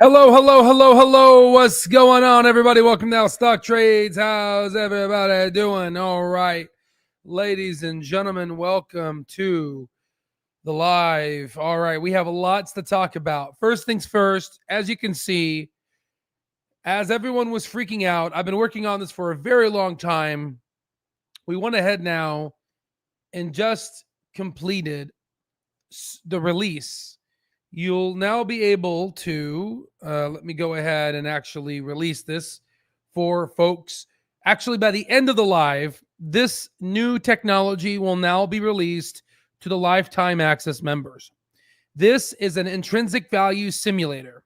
Hello, hello, hello, hello. What's going on, everybody? Welcome to Stock Trades. How's everybody doing? All right. Ladies and gentlemen, welcome to the live. All right. We have lots to talk about. First things first, as you can see, as everyone was freaking out, I've been working on this for a very long time. We went ahead now and just completed the release. You'll now be able to, let me go ahead and actually release this for folks. Actually, by the end of the live, this new technology will now be released to the lifetime access members. This is an intrinsic value simulator,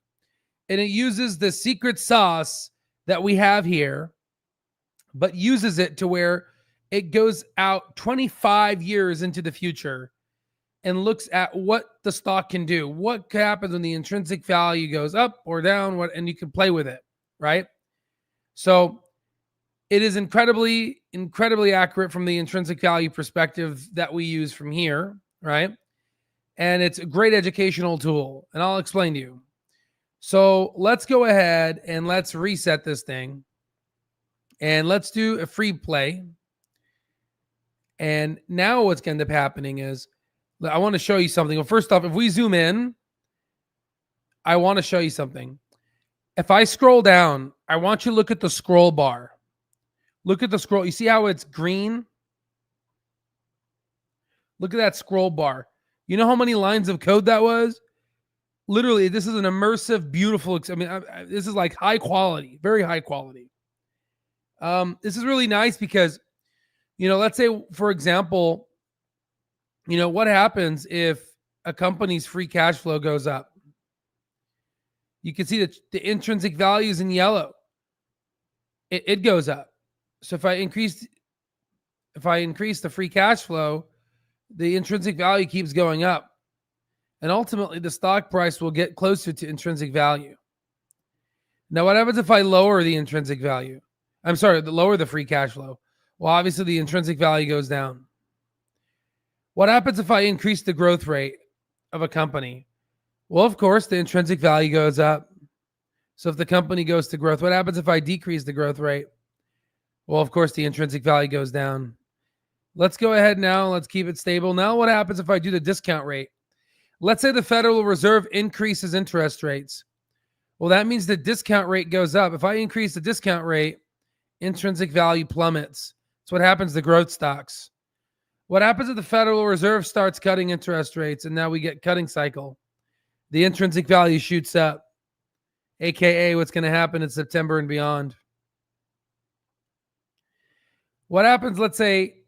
and it uses the secret sauce that we have here, but uses it to where it goes out 25 years into the future and looks at what the stock can do, what happens when the intrinsic value goes up or down, and you can play with it, right? So it is incredibly, incredibly accurate from the intrinsic value perspective that we use from here, right? And it's a great educational tool, and I'll explain to you. So let's go ahead and let's reset this thing, and let's do a free play. And now what's going to end up happening is, I want to show you something. Well, first off, if we zoom in, I want to show you something. If I scroll down, I want you to look at the scroll bar. Look at the scroll. You see how it's green? Look at that scroll bar. You know how many lines of code that was? Literally, this is an immersive, beautiful, this is like high quality, very high quality. This is really nice because, let's say, for example, what happens if a company's free cash flow goes up? You can see that the intrinsic value is in yellow. It goes up. So if I increase the free cash flow, the intrinsic value keeps going up. And ultimately, the stock price will get closer to intrinsic value. Now, what happens if I lower the intrinsic value? Lower the free cash flow. Well, obviously, the intrinsic value goes down. What happens if I increase the growth rate of a company? Well, of course, the intrinsic value goes up. So if the company goes to growth, what happens if I decrease the growth rate? Well, of course, the intrinsic value goes down. Let's go ahead now. Let's keep it stable. Now, what happens if I do the discount rate? Let's say the Federal Reserve increases interest rates. Well, that means the discount rate goes up. If I increase the discount rate, intrinsic value plummets. That's what happens to growth stocks. What happens if the Federal Reserve starts cutting interest rates and now we get cutting cycle? The intrinsic value shoots up, aka what's going to happen in September and beyond. What happens, let's say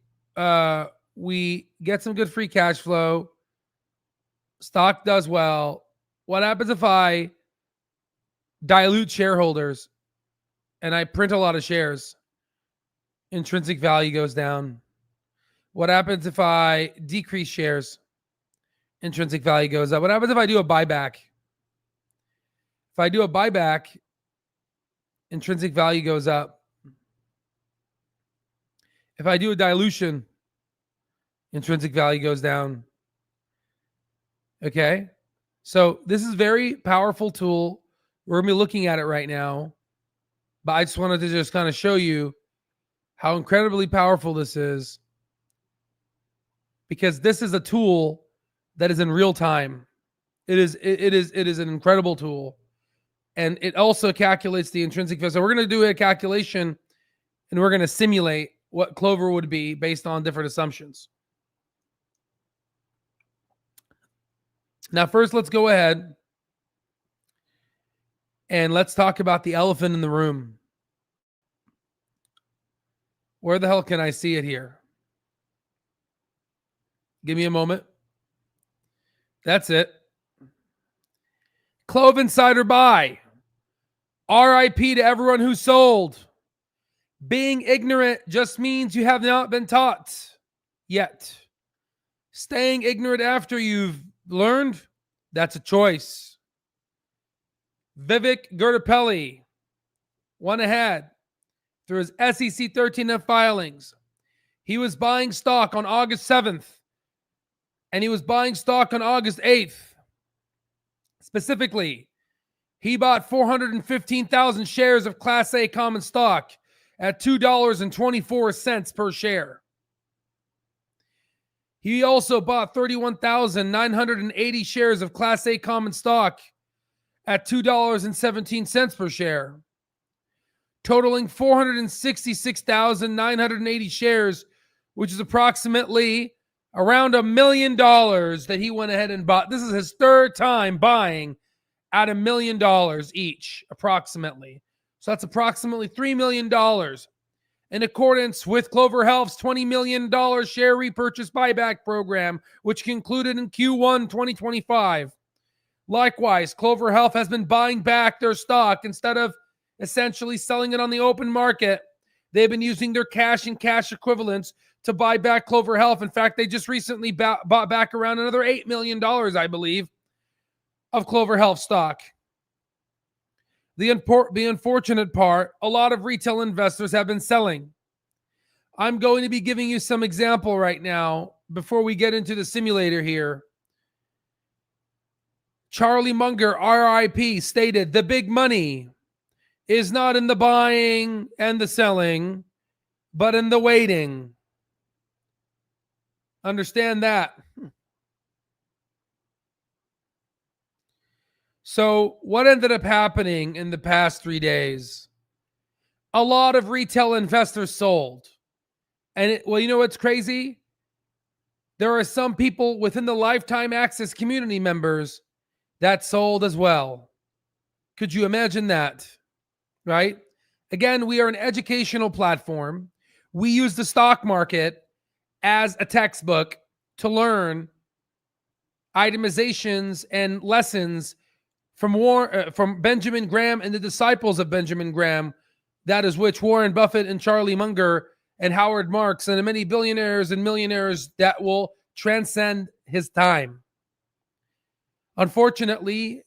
we get some good free cash flow, stock does well. What happens if I dilute shareholders and I print a lot of shares? Intrinsic value goes down. What happens if I decrease shares? Intrinsic value goes up. What happens if I do a buyback? If I do a buyback, intrinsic value goes up. If I do a dilution, intrinsic value goes down. Okay? So this is a very powerful tool. We're going to be looking at it right now. But I just wanted to just kind of show you how incredibly powerful this is, because this is a tool that is in real time. It is an incredible tool. And it also calculates the intrinsic value. So we're going to do a calculation and we're going to simulate what Clover would be based on different assumptions. Now, first, let's go ahead and let's talk about the elephant in the room. Where the hell can I see it here? Give me a moment. That's it. CLOV Insider Buy. RIP to everyone who sold. Being ignorant just means you have not been taught yet. Staying ignorant after you've learned, that's a choice. Vivek Garipalli went ahead through his SEC 13F filings. He was buying stock on August 7th, and he was buying stock on August 8th. Specifically, He bought 415,000 shares of Class A common stock at $2.24 per share. He also bought 31,980 shares of Class A common stock at $2.17 per share, totaling 466,980 shares, which is approximately around $1 million that he went ahead and bought. This is his third time buying at $1 million each, approximately. So that's approximately $3 million in accordance with Clover Health's $20 million share repurchase buyback program, which concluded in Q1 2025. Likewise, Clover Health has been buying back their stock instead of essentially selling it on the open market. They've been using their cash and cash equivalents to buy back Clover Health. In fact, they just recently bought back around another $8 million, I believe, of Clover Health stock. The unfortunate part, a lot of retail investors have been selling. I'm going to be giving you some example right now before we get into the simulator here. Charlie Munger, RIP, stated, "The big money is not in the buying and the selling, but in the waiting." Understand that. So what ended up happening in the past 3 days? A lot of retail investors sold. And you know what's crazy? There are some people within the Lifetime Access community members that sold as well. Could you imagine that? Right? Again, we are an educational platform. We use the stock market as a textbook to learn itemizations and lessons from Benjamin Graham and the disciples of Benjamin Graham, that is which Warren Buffett and Charlie Munger and Howard Marks and many billionaires and millionaires that will transcend his time. Unfortunately,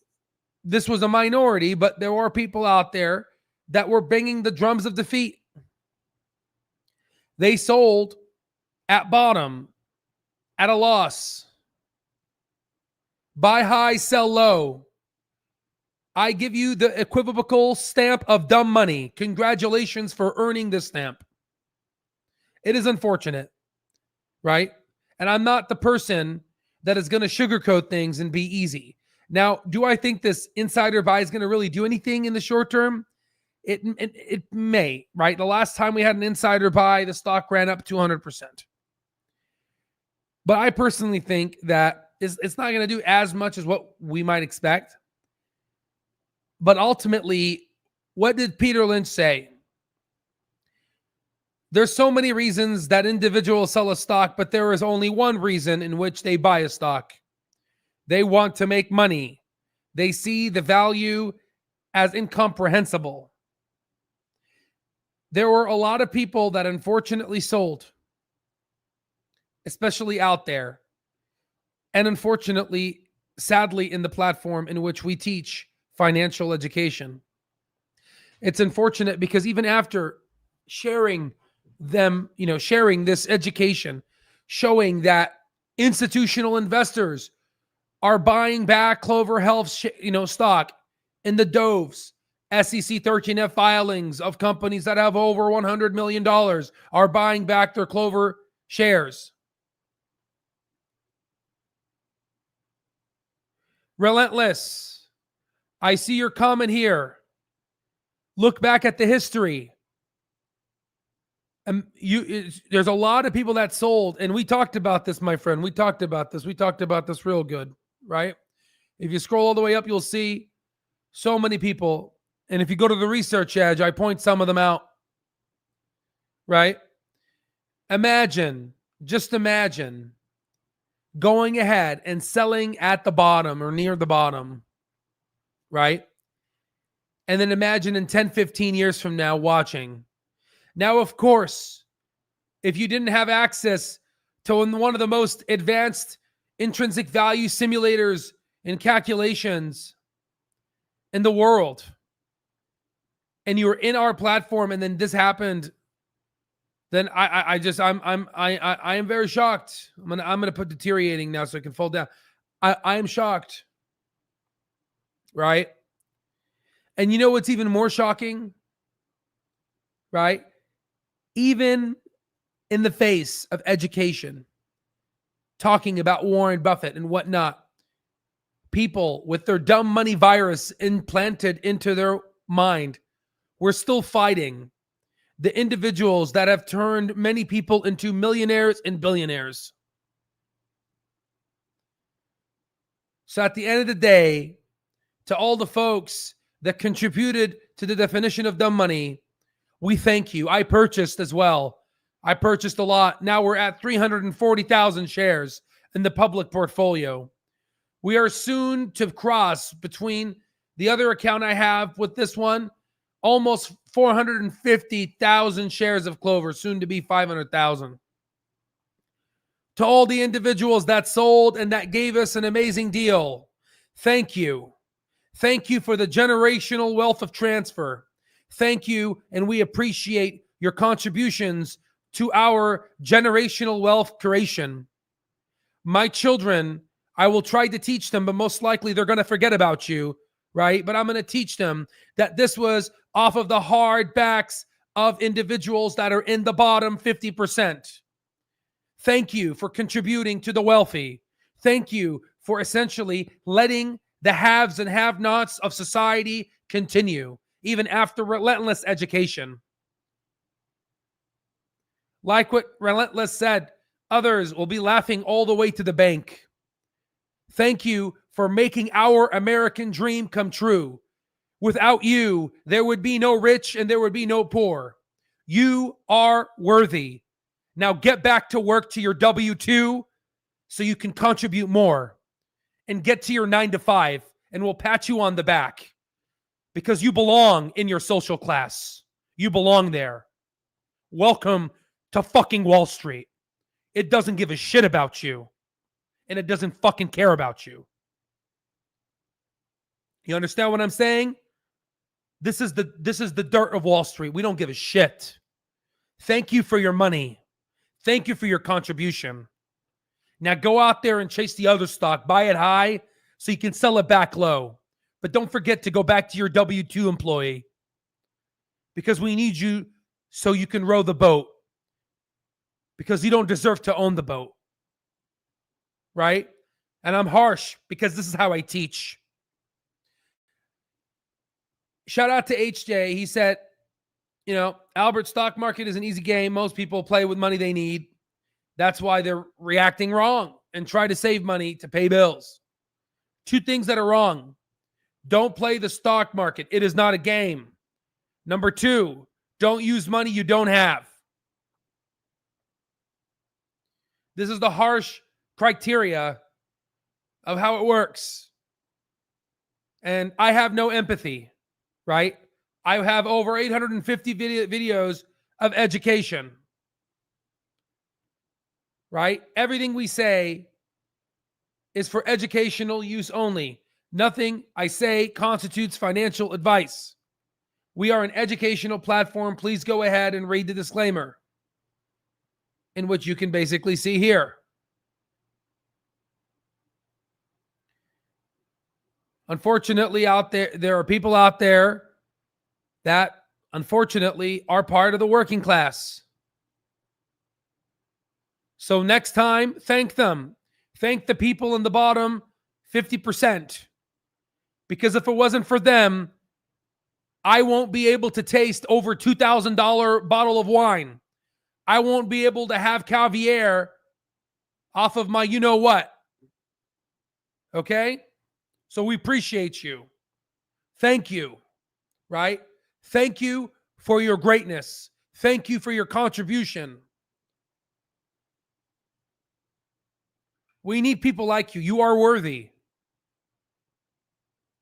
this was a minority, but there are people out there that were banging the drums of defeat. They sold at bottom, at a loss. Buy high, sell low. I give you the equivocal stamp of dumb money. Congratulations for earning this stamp. It is unfortunate, right? And I'm not the person that is going to sugarcoat things and be easy. Now, do I think this insider buy is going to really do anything in the short term? It may, right? The last time we had an insider buy, the stock ran up 200%. But I personally think that it's not going to do as much as what we might expect. But ultimately, what did Peter Lynch say? There's so many reasons that individuals sell a stock, but there is only one reason in which they buy a stock. They want to make money. They see the value as incomprehensible. There were a lot of people that unfortunately sold, especially out there. And unfortunately, sadly, in the platform in which we teach financial education. It's unfortunate because even after sharing this education, showing that institutional investors are buying back Clover Health, stock in the Doves, SEC 13F filings of companies that have over $100 million are buying back their Clover shares. Relentless. I see your comment here. Look back at the history. There's a lot of people that sold, and we talked about this, my friend. We talked about this real good, right? If you scroll all the way up, you'll see so many people. And if you go to the research edge, I point some of them out, right? Just imagine going ahead and selling at the bottom or near the bottom, right? And then imagine in 10, 15 years from now watching. Now, of course, if you didn't have access to one of the most advanced intrinsic value simulators and calculations in the world, and you were in our platform and then this happened, then I am very shocked. I'm gonna put deteriorating now so I can fold down. I am shocked. Right? And you know what's even more shocking? Right? Even in the face of education, talking about Warren Buffett and whatnot, people with their dumb money virus implanted into their mind, we're still fighting the individuals that have turned many people into millionaires and billionaires. So at the end of the day, to all the folks that contributed to the definition of dumb money, we thank you. I purchased as well. I purchased a lot. Now we're at 340,000 shares in the public portfolio. We are soon to cross, between the other account I have with this one, almost 450,000 shares of Clover, soon to be 500,000. To all the individuals that sold and that gave us an amazing deal, thank you. Thank you for the generational wealth of transfer. Thank you, and we appreciate your contributions to our generational wealth creation. My children, I will try to teach them, but most likely they're going to forget about you, right? But I'm going to teach them that this was off of the hard backs of individuals that are in the bottom 50%. Thank you for contributing to the wealthy. Thank you for essentially letting the haves and have-nots of society continue, even after relentless education. Like what Relentless said, others will be laughing all the way to the bank. Thank you for making our American dream come true. Without you, there would be no rich and there would be no poor. You are worthy. Now get back to work to your W-2 so you can contribute more, and get to your 9 to 5, and we'll pat you on the back because you belong in your social class. You belong there. Welcome to fucking Wall Street. It doesn't give a shit about you, and it doesn't fucking care about you. You understand what I'm saying? This is the dirt of Wall Street. We don't give a shit. Thank you for your money. Thank you for your contribution. Now go out there and chase the other stock. Buy it high so you can sell it back low. But don't forget to go back to your W-2 employee, because we need you so you can row the boat, because you don't deserve to own the boat. Right? And I'm harsh because this is how I teach. Shout out to HJ. He said, Albert, stock market is an easy game. Most people play with money they need. That's why they're reacting wrong and try to save money to pay bills. 2 things that are wrong. Don't play the stock market. It is not a game. Number 2, don't use money you don't have. This is the harsh criteria of how it works. And I have no empathy, right? I have over 850 videos of education, right? Everything we say is for educational use only. Nothing I say constitutes financial advice. We are an educational platform. Please go ahead and read the disclaimer, in which you can basically see here. Unfortunately, there are people out there that unfortunately are part of the working class. So next time, thank them. Thank the people in the bottom 50%. Because if it wasn't for them, I won't be able to taste over $2,000 bottle of wine. I won't be able to have caviar off of my you-know-what. Okay? So we appreciate you. Thank you. Right? Thank you for your greatness. Thank you for your contribution. We need people like you. You are worthy.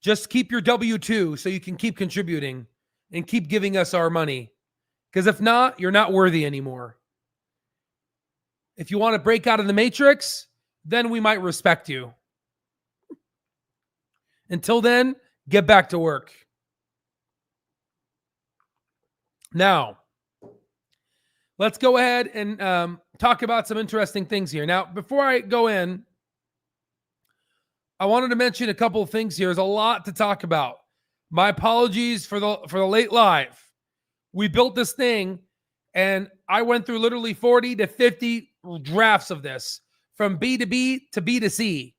Just keep your W-2 so you can keep contributing and keep giving us our money. Because if not, you're not worthy anymore. If you want to break out of the matrix, then we might respect you. Until then, get back to work. Now, let's go ahead and talk about some interesting things here. Now, before I go in, I wanted to mention a couple of things here. There's a lot to talk about. My apologies for the late live. We built this thing, and I went through literally 40 to 50 drafts of this, from B to B to B to C.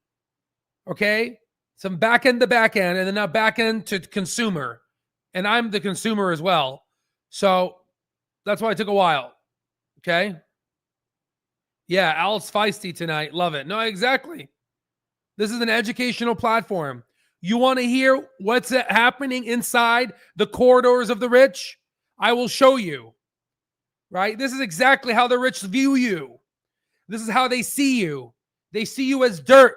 Okay? Some back end to back end, and then now back end to consumer. And I'm the consumer as well. So that's why it took a while. Okay? Yeah, Al's feisty tonight. Love it. No, exactly. This is an educational platform. You want to hear what's happening inside the corridors of the rich? I will show you. Right? This is exactly how the rich view you. This is how they see you. They see you as dirt.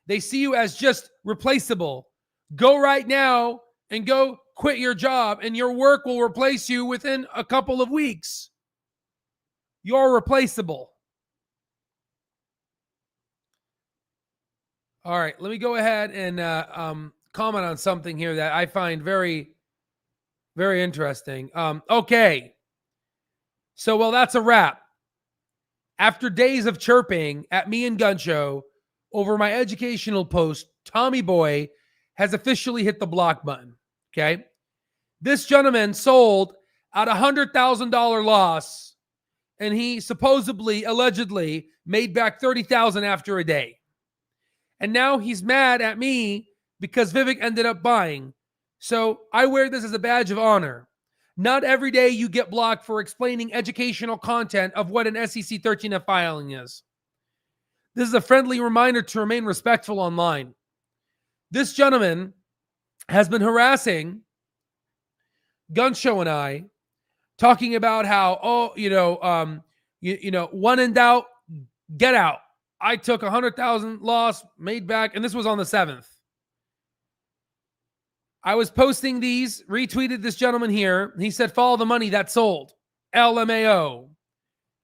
They see you as just replaceable. Go right now and go quit your job, and your work will replace you within a couple of weeks. You're replaceable. All right, let me go ahead and comment on something here that I find very, very interesting. Okay. So, well, that's a wrap. After days of chirping at me and Gun Show over my educational post, Tommy Boy has officially hit the block button. Okay. This gentleman sold at $100,000 loss, and he supposedly, allegedly, made back $30,000 after a day. And now he's mad at me because Vivek ended up buying. So I wear this as a badge of honor. Not every day you get blocked for explaining educational content of what an SEC 13F filing is. This is a friendly reminder to remain respectful online. This gentleman has been harassing Gun Show and I, talking about how, when in doubt, get out. I took 100,000 loss, made back, and this was on the 7th. I was posting these, retweeted this gentleman here. He said, follow the money that sold, LMAO.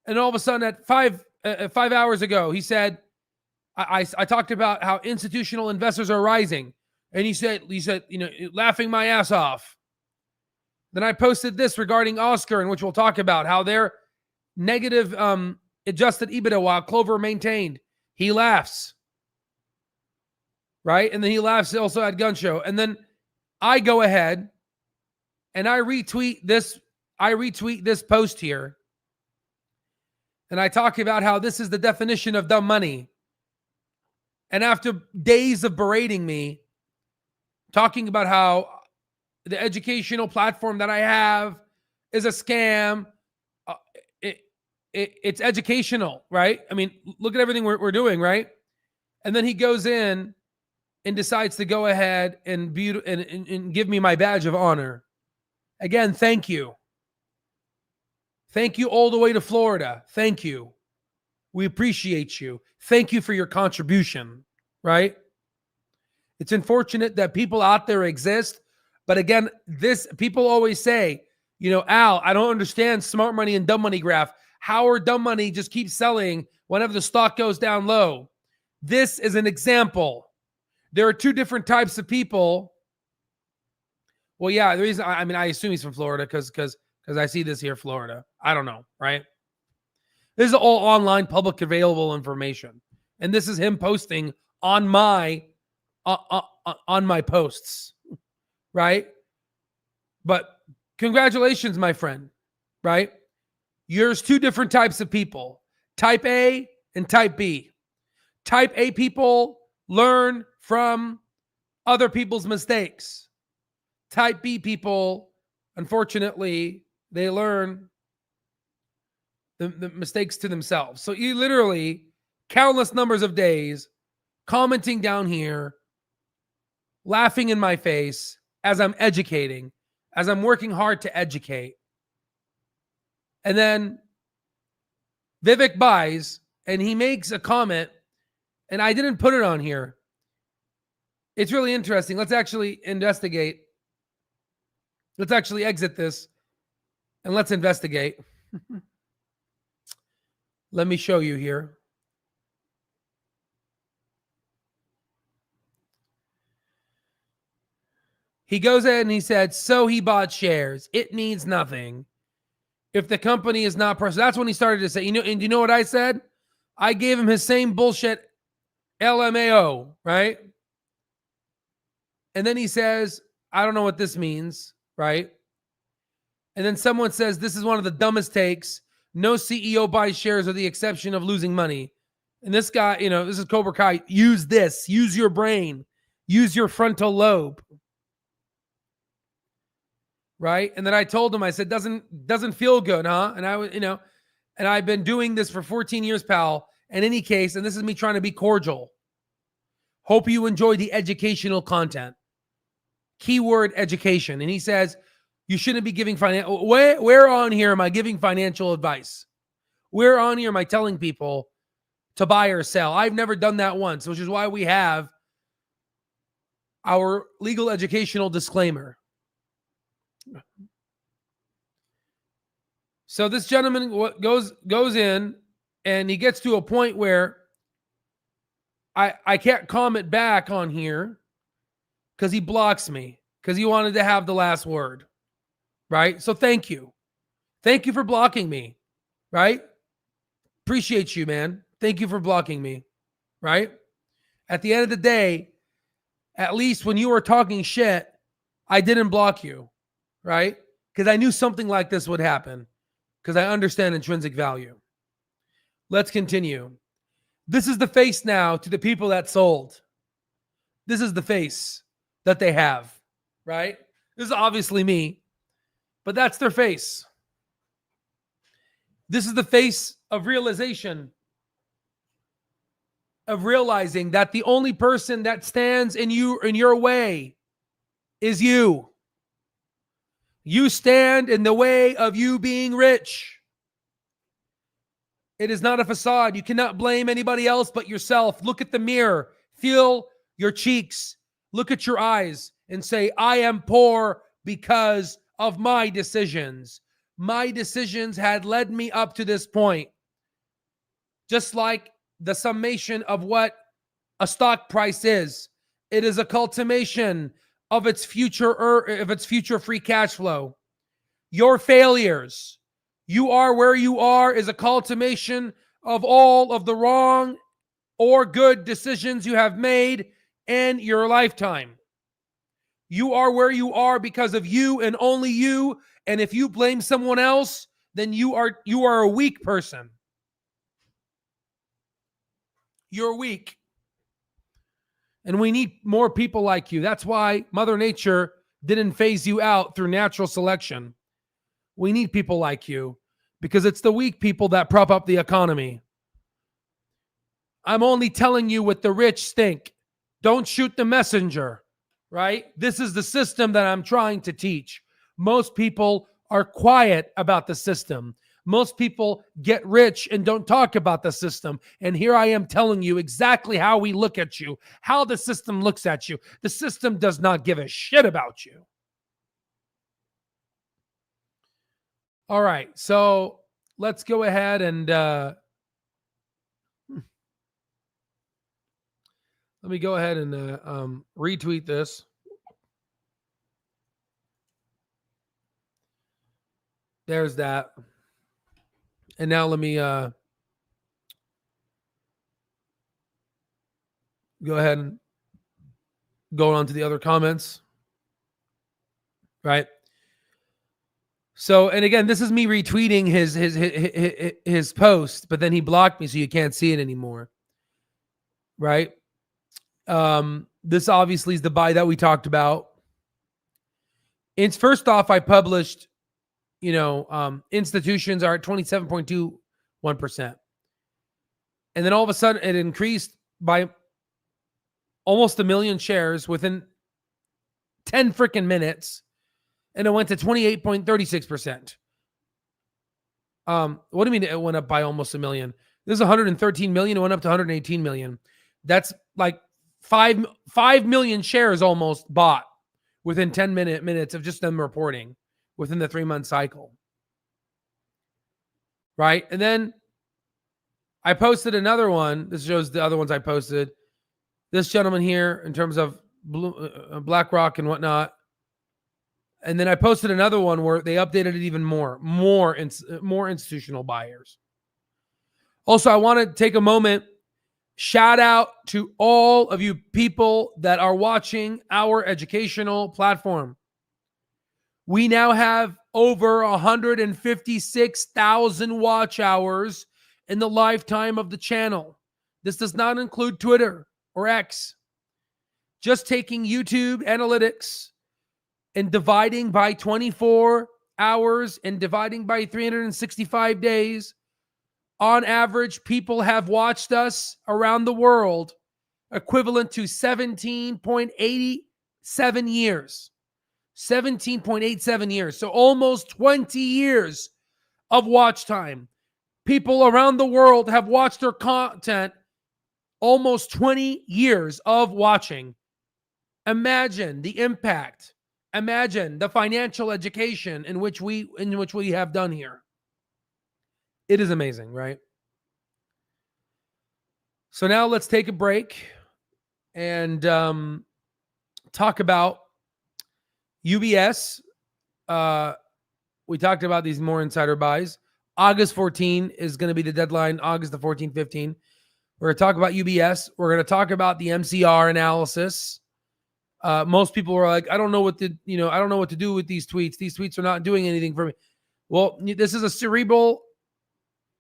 And all of a sudden at 5 hours ago, he said, I talked about how institutional investors are rising. And he said, laughing my ass off. Then I posted this regarding Oscar, in which we'll talk about how they're negative adjusted EBITDA while Clover maintained. He laughs. Right? And then he laughs also at Gun Show. And then I go ahead and I retweet this post here. And I talk about how this is the definition of dumb money. And after days of berating me, talking about how the educational platform that I have is a scam, it's educational, right? I mean, look at everything we're doing, right? And then he goes in and decides to go ahead and give me my badge of honor. Again, thank you. Thank you all the way to Florida. Thank you. We appreciate you. Thank you for your contribution, right? It's unfortunate that people out there exist. But again, people always say, Al, I don't understand smart money and dumb money graph. How are dumb money just keep selling whenever the stock goes down low? This is an example. There are two different types of people. Well, yeah, the reason, I assume he's from Florida because I see this here, Florida. I don't know, right? This is all online, public available information. And this is him posting on my posts, right? But congratulations, my friend, right? There's two different types of people, type A and type B. Type A people learn from other people's mistakes. Type B people, unfortunately, they learn the mistakes to themselves. So you literally, countless numbers of days, commenting down here, laughing in my face as I'm educating, as I'm working hard to educate. And then Vivek buys, and he makes a comment, and I didn't put it on here. It's really interesting. Let's actually investigate. Let's actually exit this, and let's investigate. Let me show you here. He goes ahead and he said, so he bought shares. It means nothing if the company is not personal. That's when he started to say, and you know what I said? I gave him his same bullshit LMAO, right? And then he says, I don't know what this means, right? And then someone says, this is one of the dumbest takes. No CEO buys shares with the exception of losing money. And this guy, this is Cobra Kai. Use this. Use your brain. Use your frontal lobe. Right? And then I told him, I said, doesn't feel good, huh? And I was, and I've been doing this for 14 years, pal. In any case, and this is me trying to be cordial. Hope you enjoy the educational content. Keyword education. And he says, you shouldn't be giving financial. Where on here am I giving financial advice? Where on here am I telling people to buy or sell? I've never done that once, which is why we have our legal educational disclaimer. So this gentleman goes in and he gets to a point where I can't comment back on here because he blocks me because he wanted to have the last word. Right? So thank you. Thank you for blocking me. Right? Appreciate you, man. Thank you for blocking me. Right? At the end of the day, at least when you were talking shit, I didn't block you. Right? Because I knew something like this would happen. Because I understand intrinsic value. Let's continue. This is the face now to the people that sold. This is the face that they have. Right? This is obviously me. But that's their face. This is the face of realization, of realizing that the only person that stands in your way is you. You stand in the way of you being rich. It is not a facade. You cannot blame anybody else but yourself. Look at the mirror. Feel your cheeks. Look at your eyes and say, I am poor because of my decisions. My decisions had led me up to this point. Just like the summation of what a stock price is. It is a culmination of its future free cash flow. Your failures, you are where you are, is a culmination of all of the wrong or good decisions you have made in your lifetime. You are where you are because of you and only you. And if you blame someone else, then you are a weak person. You're weak. And we need more people like you. That's why Mother Nature didn't phase you out through natural selection. We need people like you because it's the weak people that prop up the economy. I'm only telling you what the rich think. Don't shoot the messenger. Right? This is the system that I'm trying to teach. Most people are quiet about the system. Most people get rich and don't talk about the system. And here I am telling you exactly how we look at you, how the system looks at you. The system does not give a shit about you. All right. So let's go ahead and let me go ahead and retweet this. There's that. And now let me go ahead and go on to the other comments. Right. So, and again, this is me retweeting his post, but then he blocked me so you can't see it anymore. Right. This obviously is the buy that we talked about. It's first off, I published, institutions are at 27.21%. And then all of a sudden it increased by almost 1 million shares within 10 freaking minutes. And it went to 28.36%. What do you mean it went up by almost 1 million? This is 113 million. It went up to 118 million. That's like 5 million shares almost bought within 10 minutes of just them reporting within the 3-month cycle. Right? And then I posted another one. This shows the other ones I posted. This gentleman here in terms of BlackRock and whatnot. And then I posted another one where they updated it even more institutional buyers. Also, I want to take a moment, Shout out to all of you people that are watching our educational platform. We now have over 156,000 watch hours in the lifetime of the channel. This does not include Twitter or X. Just taking YouTube analytics and dividing by 24 hours and dividing by 365 days, on average, people have watched us around the world equivalent to 17.87 years. 17.87 years. So almost 20 years of watch time. People around the world have watched our content, almost 20 years of watching. Imagine the impact. Imagine the financial education in which we have done here. It is amazing, right? So now let's take a break and talk about UBS. We talked about these more insider buys. August 14 is going to be the deadline, August the 14th, 15. We're going to talk about UBS. We're going to talk about the MCR analysis. Most people are like, I don't know what to do with these tweets. These tweets are not doing anything for me. Well, this is a cerebral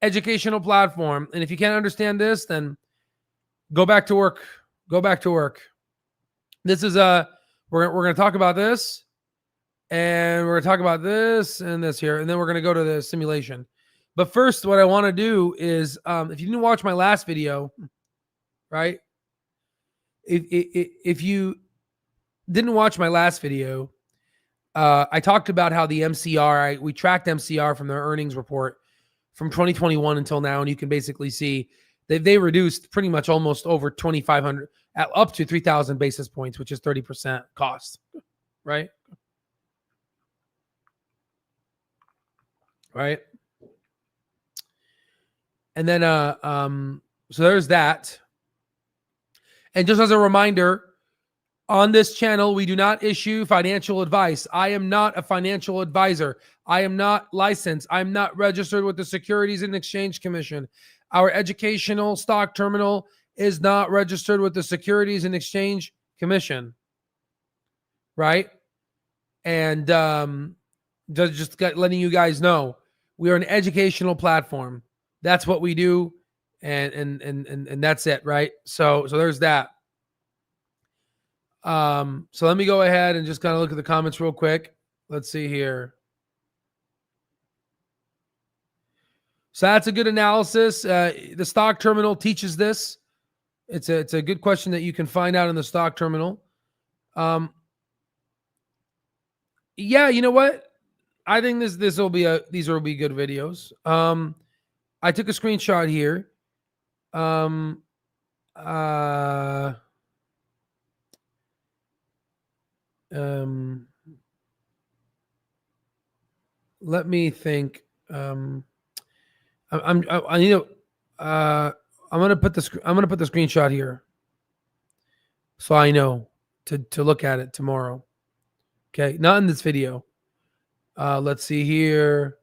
educational platform. And if you can't understand this, then go back to work. Go back to work. This is we're going to talk about this, and we're going to talk about this and this here, and then we're going to go to the simulation. But first, what I want to do is, if you didn't watch my last video, right? If you didn't watch my last video, I talked about how the MCR, we tracked MCR from their earnings report from 2021 until now, and you can basically see that they reduced pretty much almost over 2,500, up to 3,000 basis points, which is 30% cost, right? Right. And then, so there's that. And just as a reminder, on this channel, we do not issue financial advice. I am not a financial advisor. I am not licensed. I'm not registered with the Securities and Exchange Commission. Our educational stock terminal is not registered with the Securities and Exchange Commission. Right? And just letting you guys know, we are an educational platform. That's what we do, and that's it, right? So there's that. So let me go ahead and just kind of look at the comments real quick. Let's see here. So that's a good analysis. The stock terminal teaches this. It's a good question that you can find out in the stock terminal. Yeah, you know what? I think these will be good videos. I took a screenshot here. Let me think. I'm gonna put the screenshot here, so I know to look at it tomorrow. Okay, not in this video. Let's see here.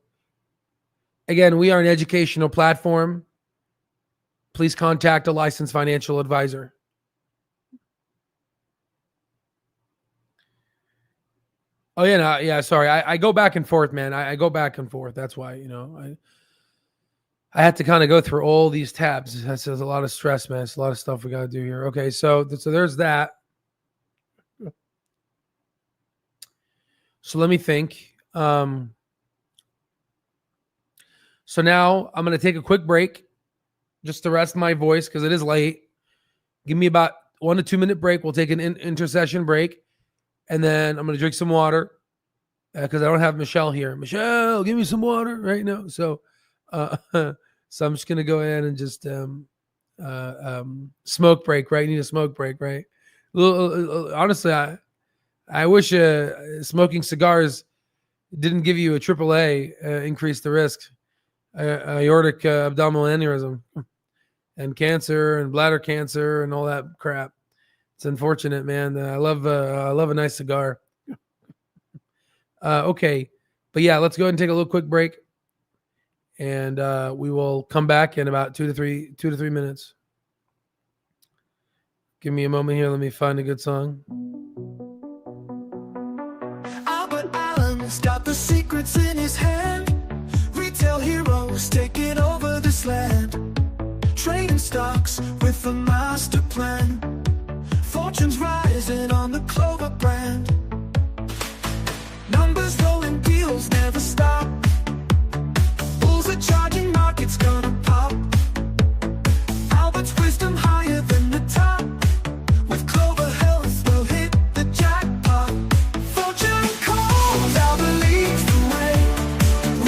Again, we are an educational platform. Please contact a licensed financial advisor. Oh, yeah, no, yeah, sorry. I go back and forth, man. I go back and forth. That's why, I had to kind of go through all these tabs. That's a lot of stress, man. It's a lot of stuff we got to do here. Okay, so there's that. So let me think. So now I'm going to take a quick break just to rest my voice because it is late. Give me about 1 to 2 minute break. We'll take an intercession break. And then I'm going to drink some water because I don't have Michelle here. Michelle, give me some water right now. So I'm just going to go ahead and just smoke break, right? You need a smoke break, right? Honestly, I wish smoking cigars didn't give you a AAA, increase the risk, aortic abdominal aneurysm and cancer and bladder cancer and all that crap. It's unfortunate, man. I love a nice cigar. Okay, but yeah, let's go ahead and take a little quick break, and we will come back in about 2 to 3 minutes. Give me a moment here. Let me find a good song. Albert Allen's got the secrets in his hand. Retail heroes taking over this land. Trading stocks with a master plan. Fortunes rising on the Clover brand. Numbers rolling, deals never stop. Bulls are charging, markets gonna pop. Albert's wisdom higher than the top. With Clover Health, we'll hit the jackpot. Fortune calls, Albert leads the way.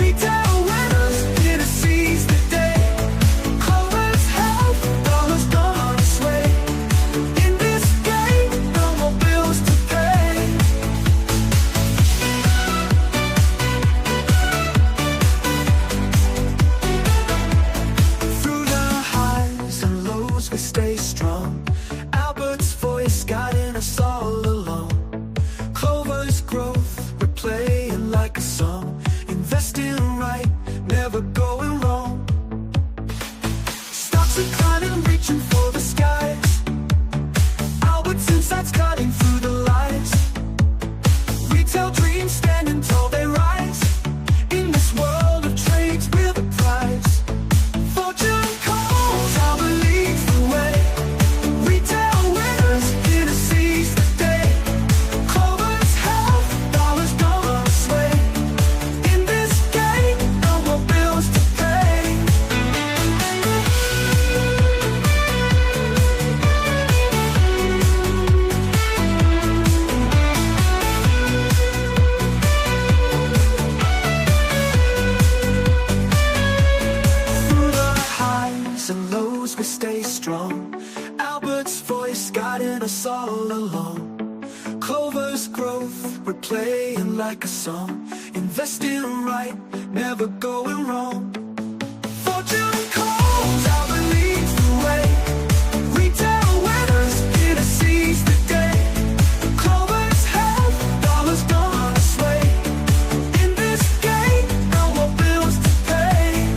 Retail winners here to seize the day. Clover's Health, dollars gone sway. In this game, no more bills to pay. Through the highs and lows, we stay strong. Albert's voice guiding us all along. Clover's growth, we're playing like a song. Investing right, never going wrong. Stocks are climbing, reaching for the skies. Albert's insights cutting through the lies. Retail dreams standing tall, they rise. In this world of trades, we're the prize. Fortune calls, Albert leads the way. Retail winners here to seize the day. Clover's Health, dollars gonna sway. In this game, no more bills to pay. Through the highs and lows, we stay strong. Albert's voice guiding us all along. Clover's growth, we're playing like a song. Investing right, never going wrong. Fortune calls, Albert leads the way. Retail winners here to seize the day. Clover's Health, dollars gonna sway. In this game, no more bills to pay.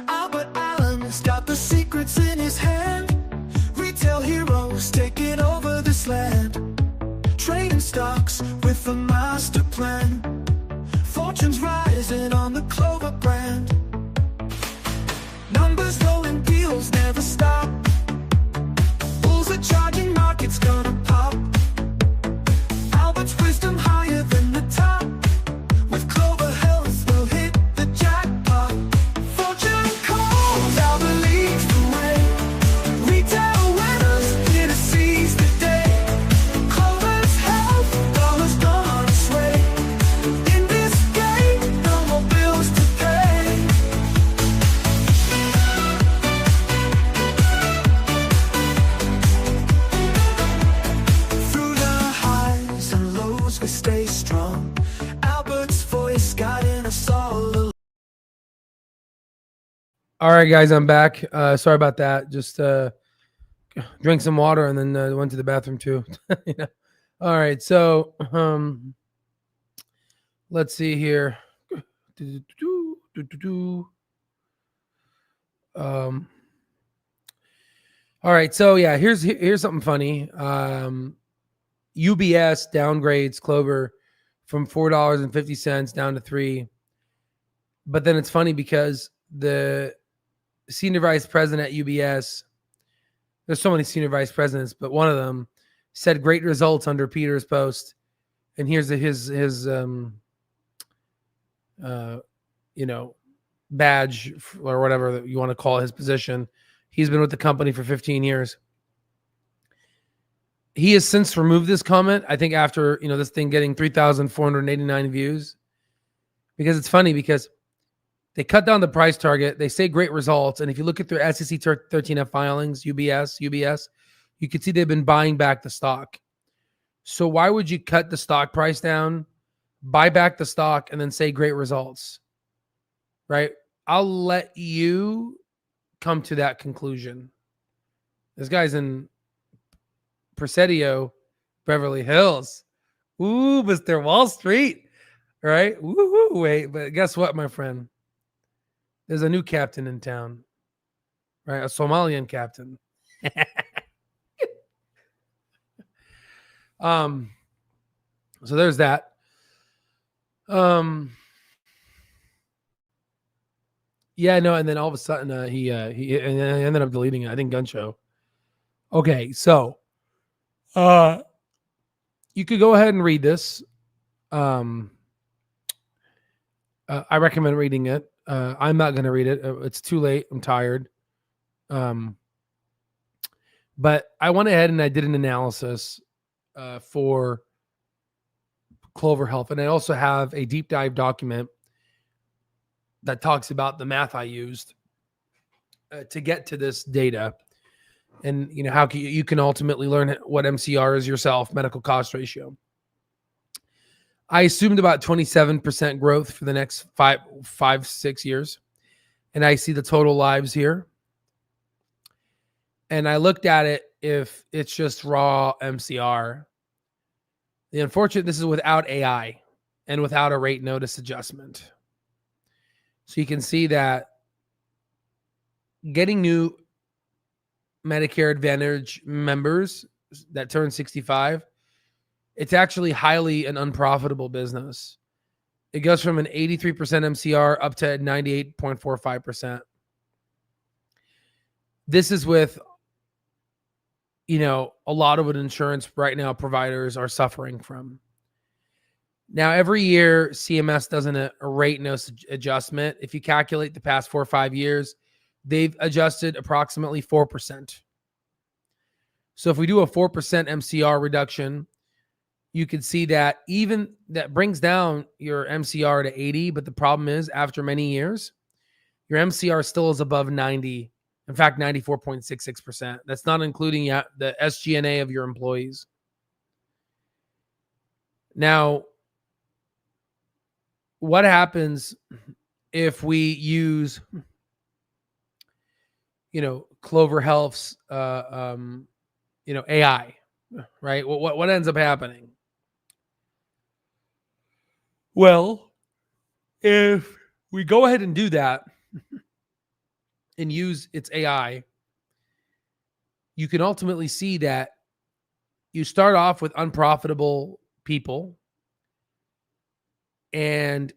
Albert Allen's got the secrets in his hand. Retail heroes taking over this land. Trading stocks with a master plan. Fortunes rising on the Clover brand. Numbers rolling, deals never stop. Bulls are charging, markets gonna pop. Albert's wisdom higher than the top. With Clover Health, we'll hit the jackpot. Fortune calls, Albert leads the way. Retail winners here to seize the day. Clover's Health, dollars gonna sway. In this game, no more bills to pay. Through the highs and lows, we stay strong. Albert's voice guiding us all along. All right, guys, I'm back. Sorry about that. Just drank some water and then went to the bathroom too. You know? All right, so let's see here. All right, so yeah, here's something funny. UBS downgrades Clover from $4.50 down to $3. But then it's funny because the senior vice president at UBS, there's so many senior vice presidents, but one of them said great results under Peter's post. And here's his badge or whatever that you want to call his position. He's been with the company for 15 years. He has since removed this comment, I think after, this thing getting 3,489 views, because it's funny because they cut down the price target. They say great results. And if you look at their SEC 13F filings, UBS, you can see they've been buying back the stock. So why would you cut the stock price down, buy back the stock, and then say great results? Right? I'll let you come to that conclusion. This guy's in Presidio, Beverly Hills. Ooh, Mr. Wall Street. Right? Woo-hoo. Wait, but guess what, my friend? There's a new captain in town. Right? A Somalian captain. So there's that. Yeah, no, and then all of a sudden he and then I ended up deleting it. I think Gun Show. Okay, so you could go ahead and read this. I recommend reading it. I'm not going to read it. It's too late. I'm tired. But I went ahead and I did an analysis for Clover Health, and I also have a deep dive document that talks about the math I used to get to this data, and how you can ultimately learn what MCR is yourself, medical cost ratio. I assumed about 27% growth for the next 6 years, and I see the total lives here. And I looked at it if it's just raw MCR. The unfortunate, this is without AI and without a rate notice adjustment. So you can see that getting new Medicare Advantage members that turn 65, it's actually highly an unprofitable business. It goes from an 83% MCR up to 98.45%. This is with, a lot of what insurance right now providers are suffering from. Now, every year, CMS does a rate notice adjustment. If you calculate the past 4 or 5 years, they've adjusted approximately 4%. So if we do a 4% MCR reduction, you can see that even that brings down your MCR to 80. But the problem is, after many years, your MCR still is above 90. In fact, 94.66%. That's not including the SG&A of your employees. Now, what happens if we use, Clover Health's, AI, right? What ends up happening? Well, if we go ahead and do that and use its AI, you can ultimately see that you start off with unprofitable people, and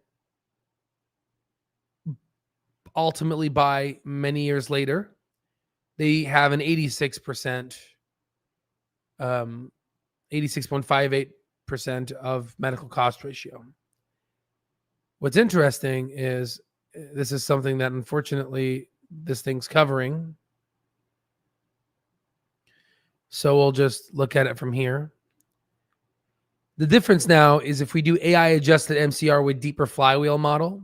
ultimately by many years later, they have an 86.58% of medical cost ratio. What's interesting is this is something that unfortunately this thing's covering. So we'll just look at it from here. The difference now is if we do AI adjusted MCR with deeper flywheel model,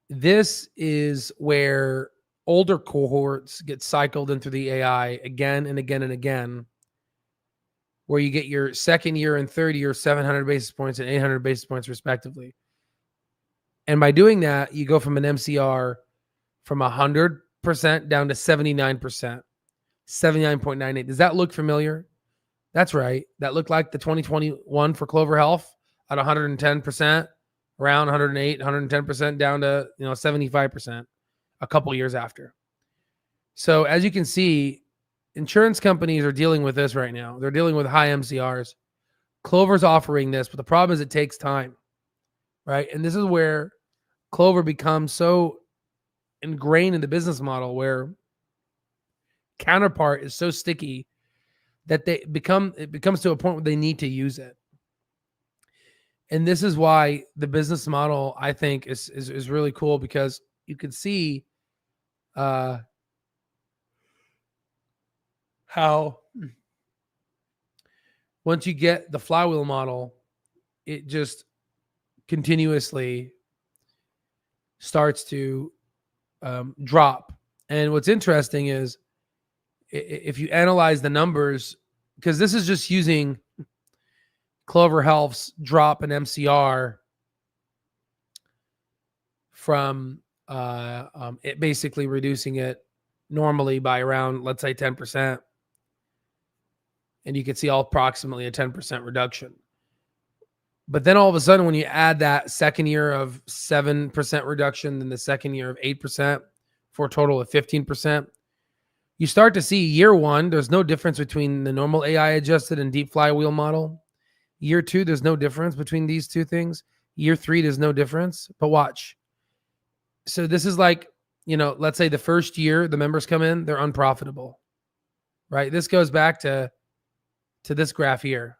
this is where older cohorts get cycled into the AI again and again and again, where you get your second year and third year 700 basis points and 800 basis points respectively. And by doing that, you go from an MCR from 100% down to 79%, 79.98. Does that look familiar? That's right. That looked like the 2021 for Clover Health at 110%, around 108, 110% down to 75% a couple years after. So as you can see, insurance companies are dealing with this right now. They're dealing with high MCRs. Clover's offering this, but the problem is it takes time, right? And this is where Clover becomes so ingrained in the business model, where Counterpart is so sticky that it becomes to a point where they need to use it. And this is why the business model, I think, is really cool, because you can see how once you get the flywheel model, it just continuously starts to drop. And what's interesting is if you analyze the numbers, because this is just using Clover Health's drop in MCR from it basically reducing it normally by around, let's say 10%. And you can see approximately a 10% reduction. But then all of a sudden, when you add that second year of 7% reduction, then the second year of 8% for a total of 15%, you start to see year one, there's no difference between the normal AI adjusted and deep flywheel model. Year two, there's no difference between these two things. Year three, there's no difference. But watch. So this is like, let's say the first year the members come in, they're unprofitable, right? This goes back to this graph here.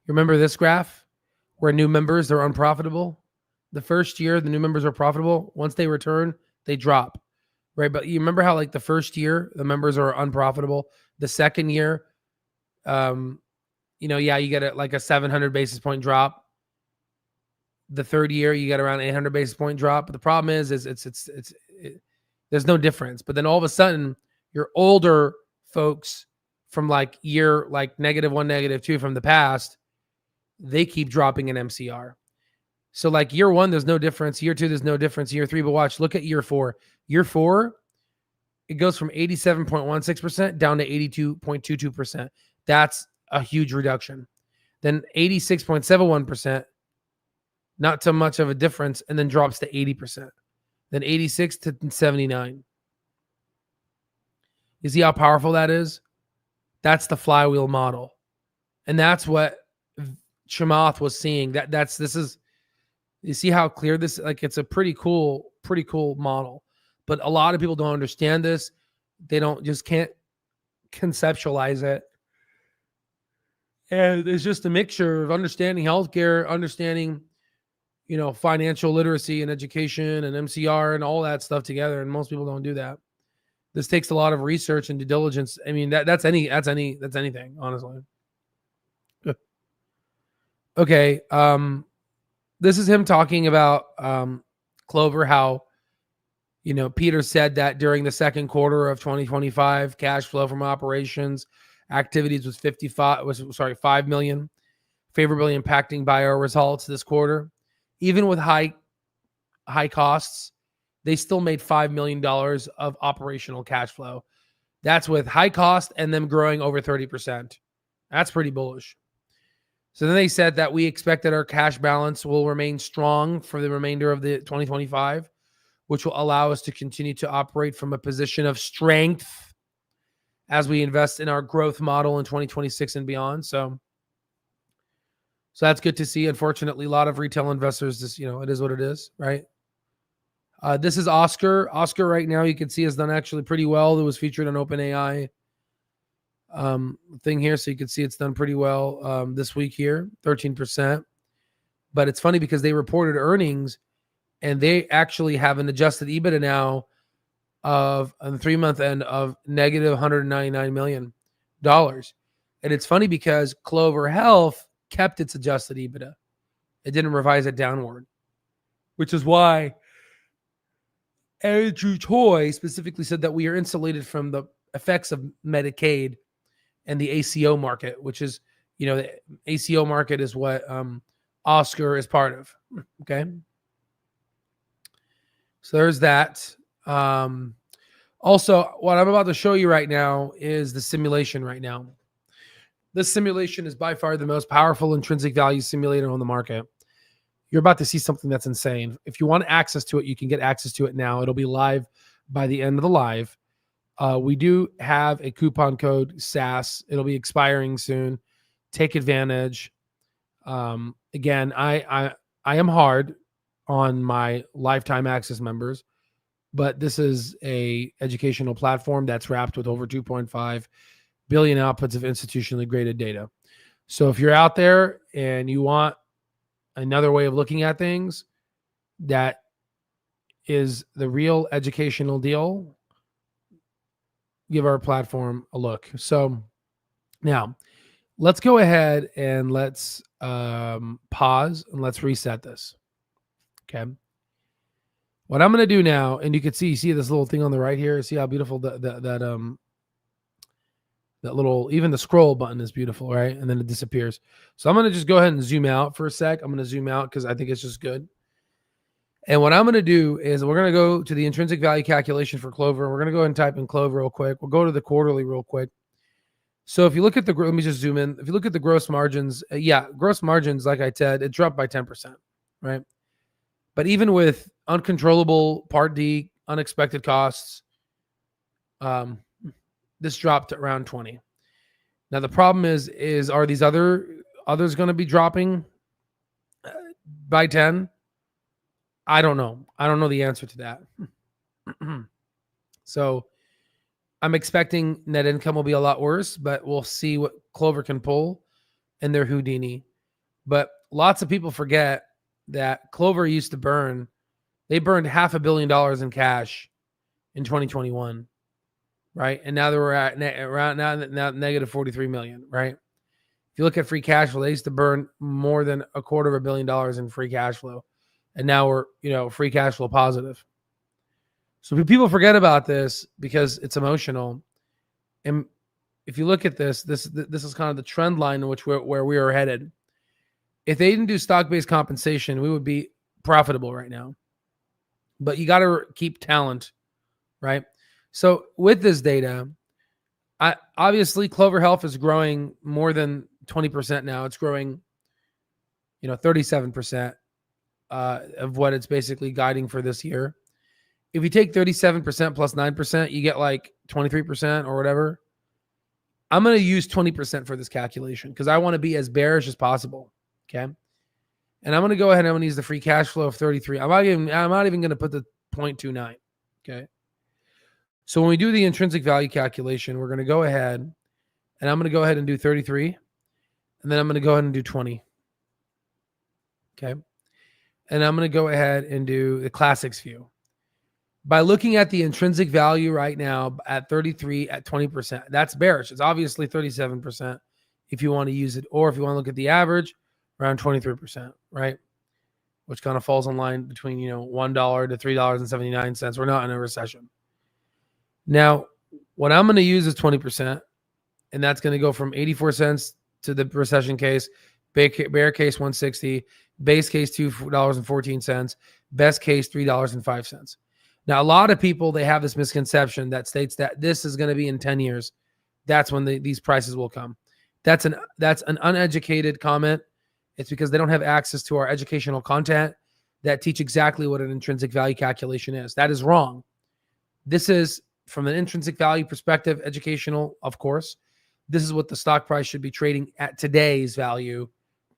You remember this graph where new members are unprofitable? The first year, the new members are profitable. Once they return, they drop, right? But you remember how like the first year, the members are unprofitable. The second year, you get like a 700 basis point drop. The third year, you get around 800 basis point drop. But the problem is there's no difference. But then all of a sudden, your older folks from like year like -1, -2 from the past, they keep dropping in MCR. So like year one, there's no difference. Year two, there's no difference. Year three, but watch, look at year four. Year four, it goes from 87.16% down to 82.22%. That's a huge reduction. Then 86.71%, not so much of a difference, and then drops to 80%. Then 86 to 79. You see how powerful that is? That's the flywheel model. And that's what Chamath was seeing. You see how clear this, like it's a pretty cool model. But a lot of people don't understand this. They can't conceptualize it. And it's just a mixture of understanding healthcare, understanding, financial literacy and education and MCR and all that stuff together. And most people don't do that. This takes a lot of research and due diligence. I mean, that's anything, honestly. Okay. This is him talking about Clover, how, Peter said that during the second quarter of 2025, cash flow from operations activities was $5 million, favorably impacting by our results this quarter. Even with high costs, they still made $5 million of operational cash flow. That's with high cost and them growing over 30%. That's pretty bullish. So then they said that we expect that our cash balance will remain strong for the remainder of the 2025, which will allow us to continue to operate from a position of strength as we invest in our growth model in 2026 and beyond. So that's good to see. Unfortunately, a lot of retail investors, it is what it is, right? This is Oscar. Oscar right now, you can see, has done actually pretty well. It was featured on OpenAI thing here. So you can see it's done pretty well this week here, 13%. But it's funny because they reported earnings and they actually have an adjusted EBITDA now on the 3-month end of negative $199 million. And it's funny because Clover Health kept its adjusted EBITDA. It didn't revise it downward, which is why Andrew Choi specifically said that we are insulated from the effects of Medicaid and the ACO market, which is, the ACO market is what Oscar is part of. Okay. So there's that. Also, what I'm about to show you right now is the simulation right now. This simulation is by far the most powerful intrinsic value simulator on the market. You're about to see something that's insane. If you want access to it, you can get access to it now. It'll be live by the end of the live. We do have a coupon code SAS. It'll be expiring soon. Take advantage. Again, I am hard on my lifetime access members, but this is a educational platform that's wrapped with over 2.5 billion outputs of institutionally graded data. So if you're out there and you want another way of looking at things that is the real educational deal, give our platform a look. So now let's go ahead and let's pause and let's reset this. Okay. What I'm going to do now, and you see this little thing on the right here. See how beautiful that little, even the scroll button is beautiful, right? And then it disappears. So I'm going to just go ahead and zoom out for a sec. I'm going to zoom out because I think it's just good. And what I'm going to do is we're going to go to the intrinsic value calculation for Clover. We're going to go ahead and type in Clover real quick. We'll go to the quarterly real quick. So if you look at let me just zoom in. If you look at the gross margins, gross margins, like I said, it dropped by 10%, right? But even with uncontrollable Part D, unexpected costs, this dropped to around 20. Now the problem is are these others going to be dropping by 10? I don't know. I don't know the answer to that. So I'm expecting net income will be a lot worse, but we'll see what Clover can pull in their Houdini. But lots of people forget that Clover used to burned $500 million in cash in 2021, right? And now we're at around now negative 43 million, right? If you look at free cash flow, they used to burn more than $250 million in free cash flow. And now we're, free cash flow positive. So people forget about this because it's emotional. And if you look at this is kind of the trend line in which where we are headed. If they didn't do stock-based compensation, we would be profitable right now. But you got to keep talent, right? So with this data, obviously Clover Health is growing more than 20% now. It's growing, 37%. Of what it's basically guiding for this year. If you take 37% plus 9%, you get like 23% or whatever. I'm going to use 20% for this calculation because I want to be as bearish as possible. Okay. And I'm going to go ahead and I'm going to use the free cash flow of 33. I'm not even going to put the 0.29. Okay. So when we do the intrinsic value calculation, we're going to go ahead and I'm going to go ahead and do 33. And then I'm going to go ahead and do 20. Okay. And I'm going to go ahead and do the classics view. By looking at the intrinsic value right now at 33 at 20%, that's bearish. It's obviously 37% if you want to use it. Or if you want to look at the average, around 23%, right? Which kind of falls in line between, $1 to $3.79. We're not in a recession. Now, what I'm going to use is 20%. And that's going to go from 84 cents to the recession case, bear case 160, base case $2.14, best case $3.05. Now, a lot of people, they have this misconception that states that this is going to be in 10 years. That's when these prices will come. That's an uneducated comment. It's because they don't have access to our educational content that teach exactly what an intrinsic value calculation is. That is wrong. This is, from an intrinsic value perspective, educational, of course. This is what the stock price should be trading at today's value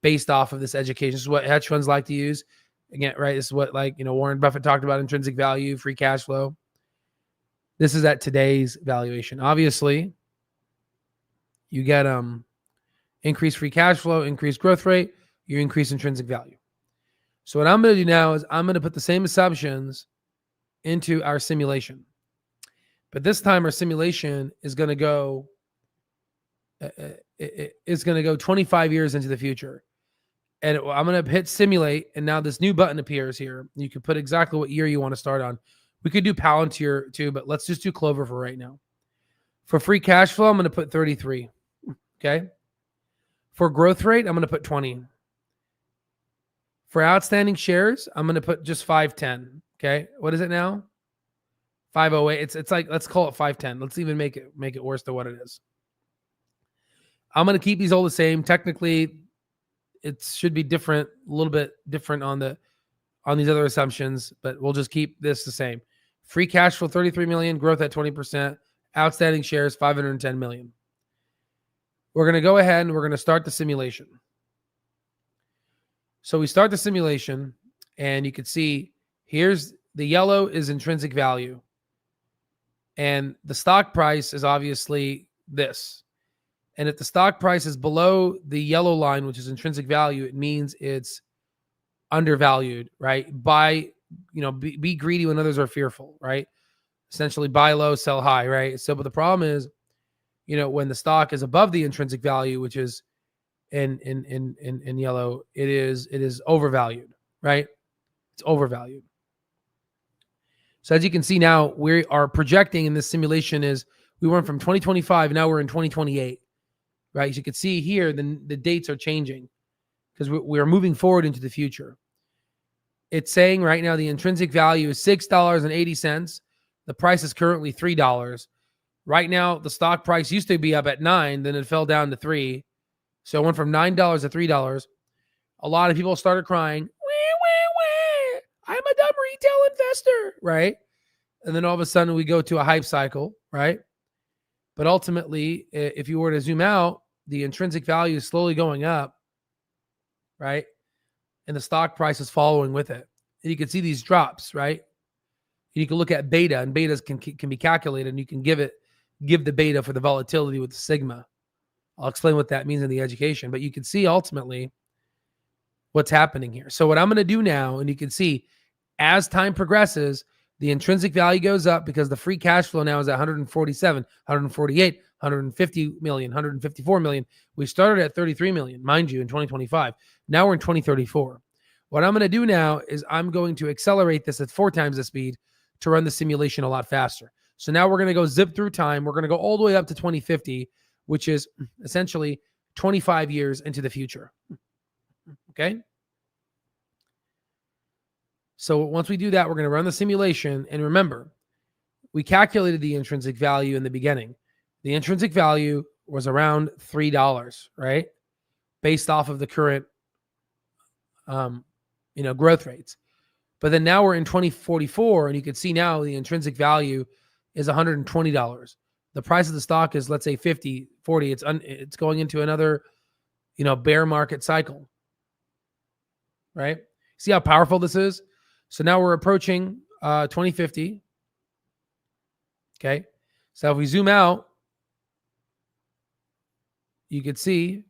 based off of this education. This is what hedge funds like to use. Again, right? This is what Warren Buffett talked about, intrinsic value, free cash flow. This is at today's valuation. Obviously, you get increased free cash flow, increased growth rate, you increase intrinsic value. So what I'm going to do now is I'm going to put the same assumptions into our simulation. But this time our simulation is going to go it's going to go 25 years into the future. And I'm going to hit simulate. And now this new button appears here. You can put exactly what year you want to start on. We could do Palantir too, but let's just do Clover for right now. For free cash flow, I'm going to put 33. Okay. For growth rate, I'm going to put 20. For outstanding shares, I'm going to put just 510. Okay. What is it now? 508. It's like, let's call it 510. Let's even make it worse than what it is. I'm going to keep these all the same. Technically, it should be different, a little bit different on these other assumptions, but we'll just keep this the same. Free cash flow, 33 million, growth at 20%, outstanding shares, 510 million. We're going to go ahead and we're going to start the simulation. So we start the simulation and you can see here's the yellow is intrinsic value. And the stock price is obviously this. And if the stock price is below the yellow line, which is intrinsic value, it means it's undervalued, right? Be greedy when others are fearful, right? Essentially buy low, sell high, right? So, but the problem is, when the stock is above the intrinsic value, which is in yellow, it is overvalued, right? It's overvalued. So as you can see now, we are projecting in this simulation is we went from 2025, now we're in 2028. Right, as you can see here, the dates are changing because we are moving forward into the future. It's saying right now the intrinsic value is $6.80. The price is currently $3. Right now, the stock price used to be up at $9, then it fell down to $3. So it went from $9 to $3. A lot of people started crying, wah, I'm a dumb retail investor, right? And then all of a sudden we go to a hype cycle, right? But ultimately, if you were to zoom out, the intrinsic value is slowly going up, right? And the stock price is following with it. And you can see these drops, right? And you can look at beta, and betas can be calculated, and you can give the beta for the volatility with the sigma. I'll explain what that means in the education, but you can see ultimately what's happening here. So what I'm going to do now, and you can see as time progresses, the intrinsic value goes up because the free cash flow now is at 147, 148, 150 million, 154 million. We started at 33 million, mind you, in 2025. Now we're in 2034. What I'm going to do now is I'm going to accelerate this at 4 times the speed to run the simulation a lot faster. So now we're going to go zip through time. We're going to go all the way up to 2050, which is essentially 25 years into the future. Okay? So once we do that, we're going to run the simulation. And remember, we calculated the intrinsic value in the beginning. The intrinsic value was around $3, right? Based off of the current, growth rates. But then now we're in 2044, and you can see now the intrinsic value is $120. The price of the stock is, let's say, 50, 40. It's going into another, bear market cycle, right? See how powerful this is? So now we're approaching 2050. Okay. So if we zoom out, you could see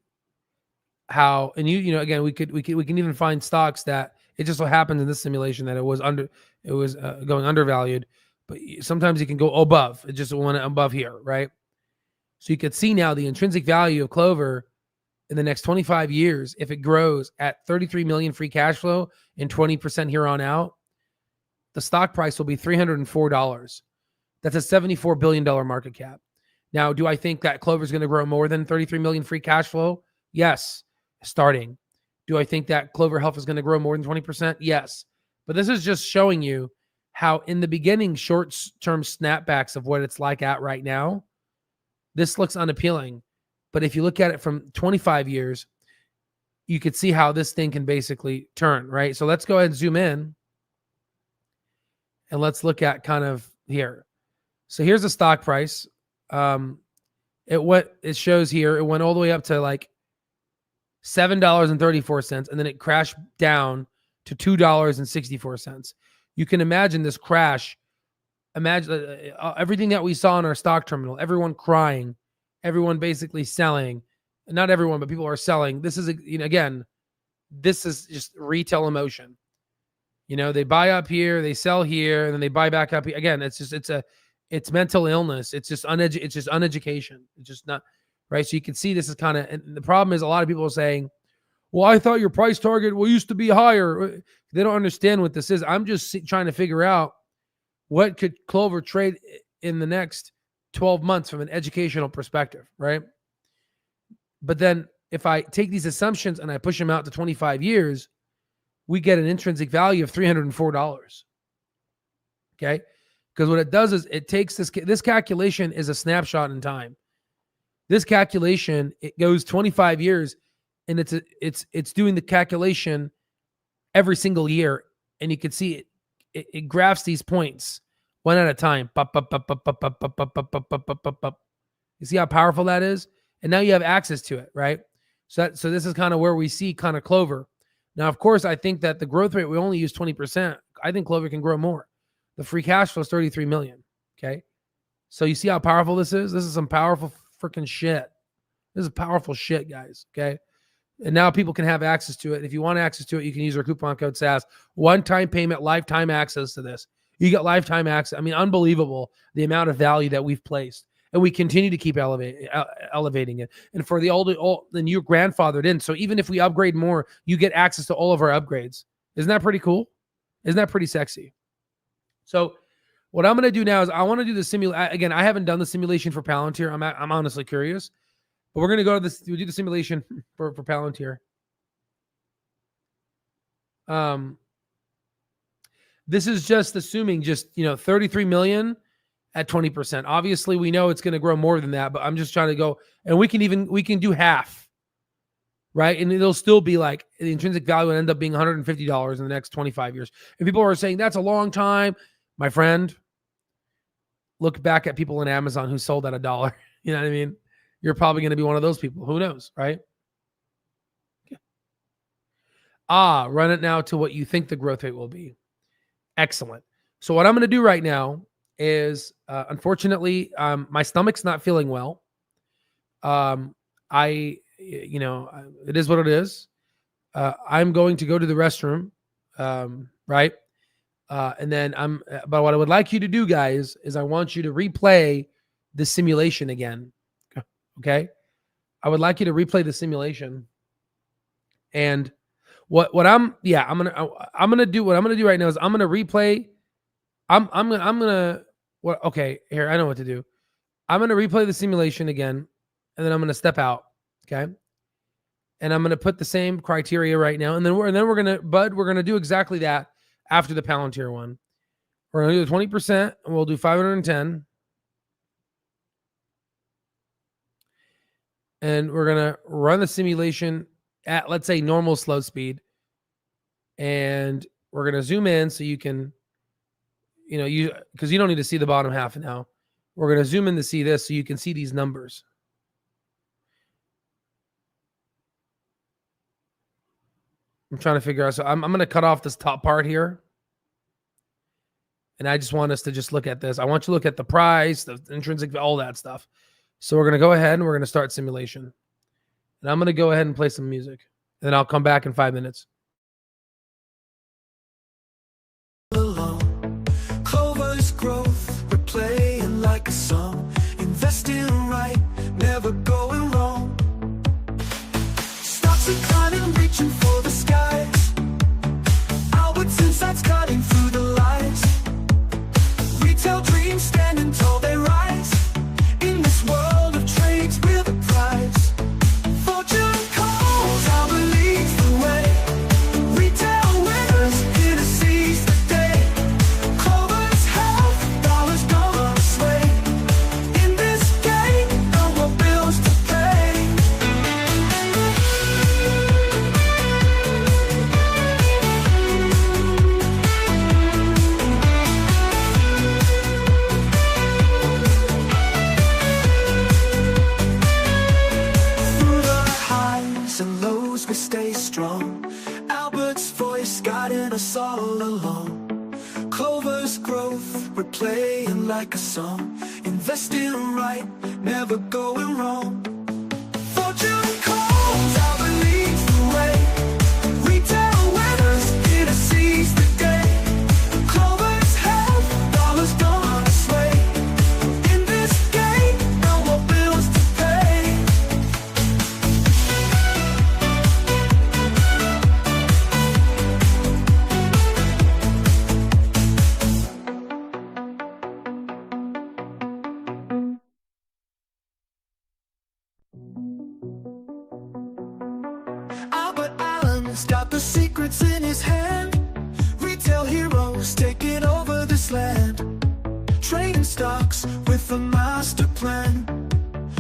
how, and again, we can even find stocks that it just so happens in this simulation that it was going undervalued, but sometimes you can go above. It just went above here, right? So you could see now the intrinsic value of Clover in the next 25 years, if it grows at 33 million free cash flow and 20% here on out, the stock price will be $304. That's a $74 billion market cap. Now, do I think that Clover is going to grow more than 33 million free cash flow? Yes, starting. Do I think that Clover Health is going to grow more than 20%? Yes. But this is just showing you how in the beginning, short-term snapbacks of what it's like at right now, this looks unappealing. But if you look at it from 25 years, you could see how this thing can basically turn, right? So let's go ahead and zoom in. And let's look at kind of here. So here's the stock price. It shows here, it went all the way up to like $7.34, and then it crashed down to $2.64. You can imagine this crash. Imagine everything that we saw in our stock terminal, everyone crying, everyone basically selling. Not everyone, but people are selling. This is, again, this is just retail emotion. They buy up here, they sell here, and then they buy back up here. Again, it's mental illness. It's just uneducation. It's just not right. So you can see this is kind of, and the problem is a lot of people are saying, well, I thought your price target used to be higher. They don't understand what this is. I'm just trying to figure out what could Clover trade in the next 12 months from an educational perspective, right? But then if I take these assumptions and I push them out to 25 years, we get an intrinsic value of $304. Okay? Because what it does is it takes this calculation is a snapshot in time. This calculation, it goes 25 years, and it's doing the calculation every single year, and you can see it graphs these points one at a time. You see how powerful that is? And now you have access to it, right? So this is kind of where we see kind of Clover. Now, of course, I think that the growth rate, we only use 20%. I think Clover can grow more. The free cash flow is 33 million. Okay. So you see how powerful this is? This is some powerful freaking shit. This is powerful shit, guys. Okay. And now people can have access to it. If you want access to it, you can use our coupon code SAS. One-time payment, lifetime access to this. You get lifetime access. I mean, unbelievable the amount of value that we've placed. And we continue to keep elevating it. And for the then your grandfathered in. So even if we upgrade more, you get access to all of our upgrades. Isn't that pretty cool? Isn't that pretty sexy? So what I'm going to do now is I want to do the simulation. Again, I haven't done the simulation for Palantir. I'm honestly curious. But we're going to go to this. We'll do the simulation for Palantir. This is just assuming 33 million at 20%. Obviously, we know it's going to grow more than that, but I'm just trying to go, and we can do half, right? And it'll still be like the intrinsic value will end up being $150 in the next 25 years. And people are saying that's a long time. My friend, look back at people in Amazon who sold at $1. You know what I mean? You're probably going to be one of those people. Who knows, right? Run it now to what you think the growth rate will be. Excellent. So what I'm going to do right now is, unfortunately, my stomach's not feeling well. It is what it is. I'm going to go to the restroom, right? And then but what I would like you to do, guys, is I want you to replay the simulation again. Okay. I would like you to replay the simulation. And what I'm going to do right now is I'm going to replay. Okay, here, I know what to do. I'm going to replay the simulation again, and then I'm going to step out. Okay. And I'm going to put the same criteria right now. And then we're going to do exactly that after the Palantir one. We're going to do the 20% and we'll do 510. And we're going to run the simulation at, let's say, normal slow speed. And we're going to zoom in so you can, because you don't need to see the bottom half now. We're going to zoom in to see this so you can see these numbers. I'm trying to figure out. So I'm going to cut off this top part here. And I just want us to just look at this. I want you to look at the price, the intrinsic, all that stuff. So we're going to go ahead and we're going to start simulation. And I'm going to go ahead and play some music. And then I'll come back in 5 minutes. Clover's growth, we're playing like a song. Investing right, never going wrong. Stocks are climbing, reaching for the skies. Albert's insights cutting through the lies. Retail dreams standing tall, they rise. In this world of trades, we're the prize. Fortune calls, I believe the way. Retail winners here to seize the day. Clover's health, dollars gonna sway. In this game, no more bills to pay. Through the highs and lows, we stay strong. Albert's voice guiding us all along. Clover's growth, we're playing like a song. Investing right, never going wrong. Fortune calls, I believe the way. Retail winners here to seize the day. Clover's health, dollars gonna sway. In this game, no more bills to pay. Albert Allen's got the secrets in his hand. Retail heroes taking over this land. Trading stocks with a master plan.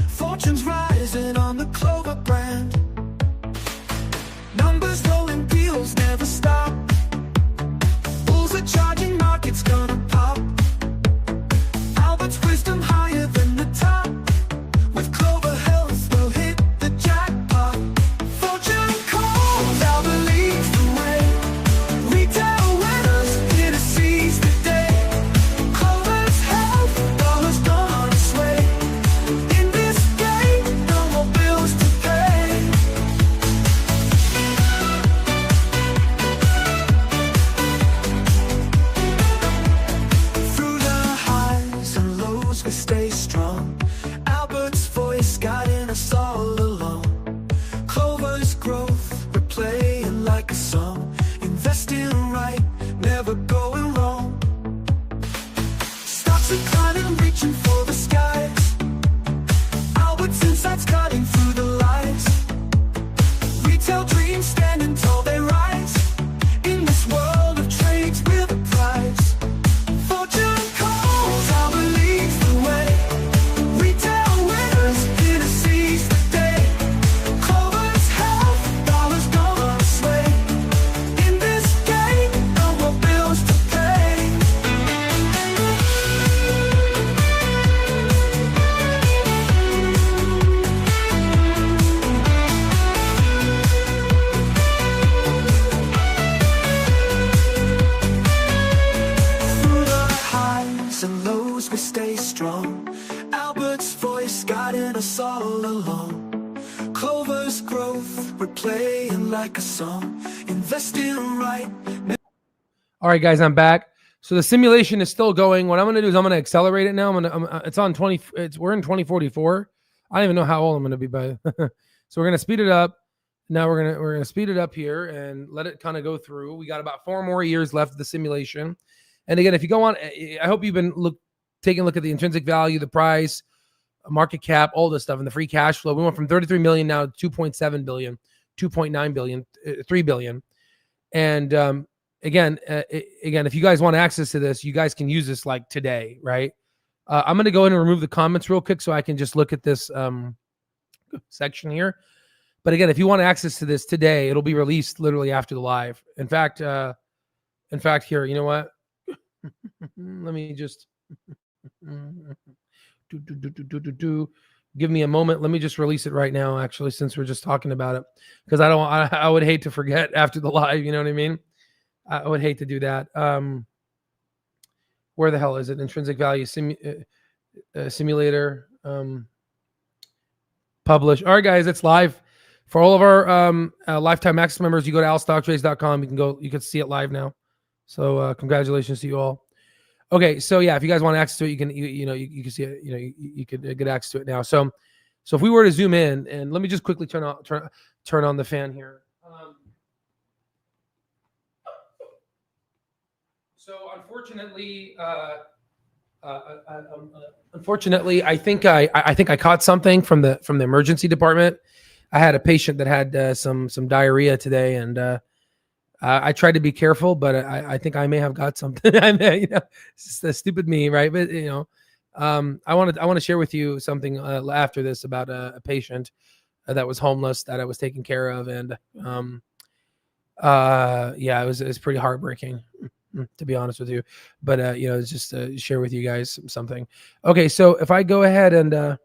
Fortunes rising on the Clover brand. Numbers rolling, deals never stop. Bulls are charging, markets gonna pop. Albert's wisdom higher than the top. With Clover Health, we'll hit the jackpot. Fortune calls, I believe the way. Retail winners here to seize the day. Clover's health, dollars gonna sway. In this game, no more bills along. Clover's growth, we're playing like a song. Investing right. All right, guys, I'm back. So the simulation is still going. What I'm going to do is I'm going to accelerate it now. It's on 20. We're in 2044. I don't even know how old I'm going to be by. So we're going to speed it up. Now we're going to speed it up here and let it kind of go through. We got about 4 more years left of the simulation. And again, if you go on, I hope you've been taking a look at the intrinsic value, the price, market cap, all this stuff, and the free cash flow. We went from 33 million now to 2.7 billion, 2.9 billion, 3 billion. And again, if you guys want access to this, you guys can use this like today, right? I'm going to go in and remove the comments real quick so I can just look at this section here. But again, if you want access to this today, it'll be released literally after the live. In fact, here, you know what? Let me just give me a moment. Let me just release it right now, actually, since we're just talking about it, because I would hate to forget after the live. You know what I mean? I would hate to do that. Where the hell is it? Intrinsic value simulator. Publish. All right, guys, it's live. For all of our lifetime access members, you go to alstocktrades.com. You can see it live now. So congratulations to you all. Okay, so yeah, if you guys want access to it, you can see it. You could get access to it now. So if we were to zoom in, and let me just quickly turn on the fan here. So unfortunately, I think I caught something from the emergency department. I had a patient that had some diarrhea today, and I tried to be careful, but I think I may have got something. It's just stupid me, right? But I want to share with you something after this about a patient that was homeless that I was taking care of, and it was pretty heartbreaking, to be honest with you. But it's just to share with you guys something. Okay, so if I go ahead and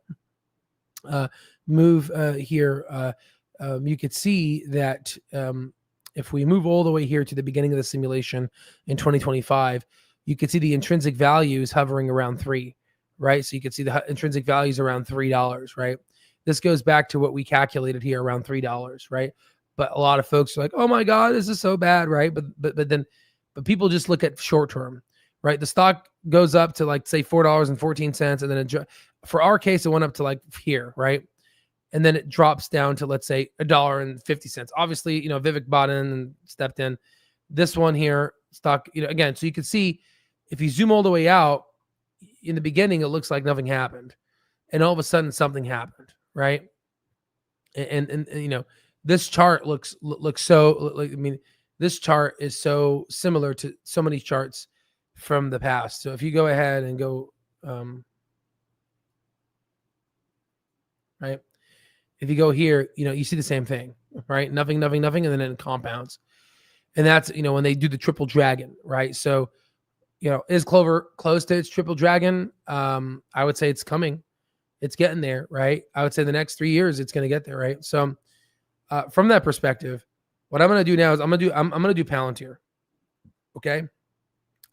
move here, you could see that if we move all the way here to the beginning of the simulation in 2025, you can see the intrinsic values hovering around 3, right? So you can see the intrinsic values around $3, right? This goes back to what we calculated here around $3, right? But a lot of folks are like, "Oh my God, this is so bad," right? But people just look at short term, right? The stock goes up to like say $4.14, and then for our case, it went up to like here, right? And then it drops down to, let's say, $1.50. Obviously, Vivek bought in and stepped in. This one here, stock, again, so you can see if you zoom all the way out, in the beginning, it looks like nothing happened. And all of a sudden, something happened, right? And this chart looks so, this chart is so similar to so many charts from the past. So if you go ahead and go, right? If you go here, you see the same thing, right? Nothing, and then it compounds. And that's, when they do the triple dragon, right? So, is Clover close to its triple dragon? I would say it's coming. It's getting there, right? I would say the next 3 years, it's going to get there, right? So from that perspective, what I'm going to do now is I'm going to do Palantir. Okay.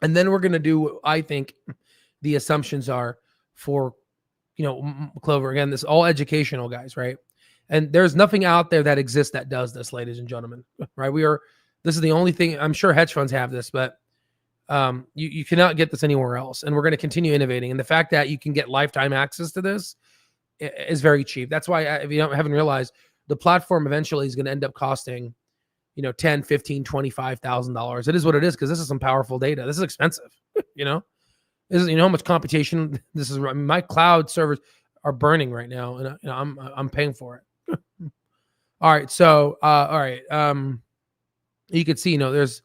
And then we're going to do what I think the assumptions are for, Clover. Again, this is all educational, guys, right? And there's nothing out there that exists that does this, ladies and gentlemen, right? This is the only thing. I'm sure hedge funds have this, but you cannot get this anywhere else. And we're going to continue innovating. And the fact that you can get lifetime access to this is very cheap. That's why, if you haven't realized, the platform eventually is going to end up costing, $10, $15, $25,000. It is what it is, because this is some powerful data. This is expensive, This is, how much computation this is. My cloud servers are burning right now, and I'm paying for it. All right. So, all right. You could see, there's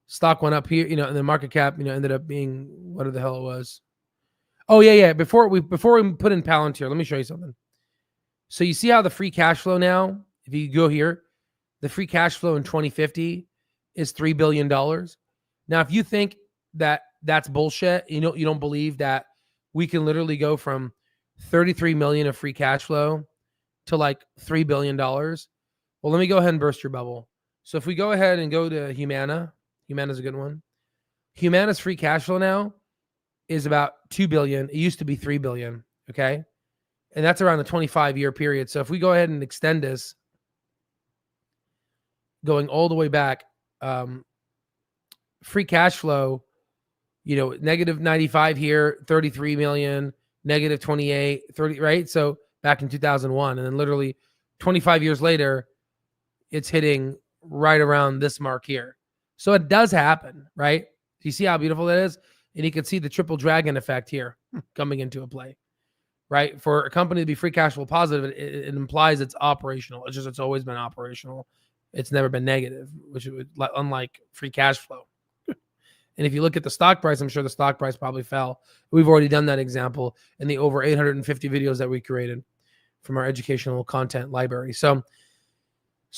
stock went up here, and the market cap, ended up being what the hell it was. Oh yeah. Before we put in Palantir, let me show you something. So you see how the free cash flow now, if you go here, the free cash flow in 2050 is $3 billion. Now, if you think that that's bullshit, you don't believe that we can literally go from 33 million of free cash flow to like $3 billion. Well, let me go ahead and burst your bubble. So if we go ahead and go to Humana's a good one. Humana's free cash flow now is about 2 billion. It used to be 3 billion. Okay. And that's around a 25-year period. So if we go ahead and extend this, going all the way back, free cash flow, negative 95 here, 33 million, negative 28, 30, right? So back in 2001, and then literally 25 years later, it's hitting right around this mark here. So it does happen, right? Do you see how beautiful that is? And you can see the triple dragon effect here coming into a play, right? For a company to be free cash flow positive, it implies it's operational. It's always been operational. It's never been negative, which would, unlike free cash flow. And if you look at the stock price, I'm sure the stock price probably fell. We've already done that example in the over 850 videos that we created from our educational content library. So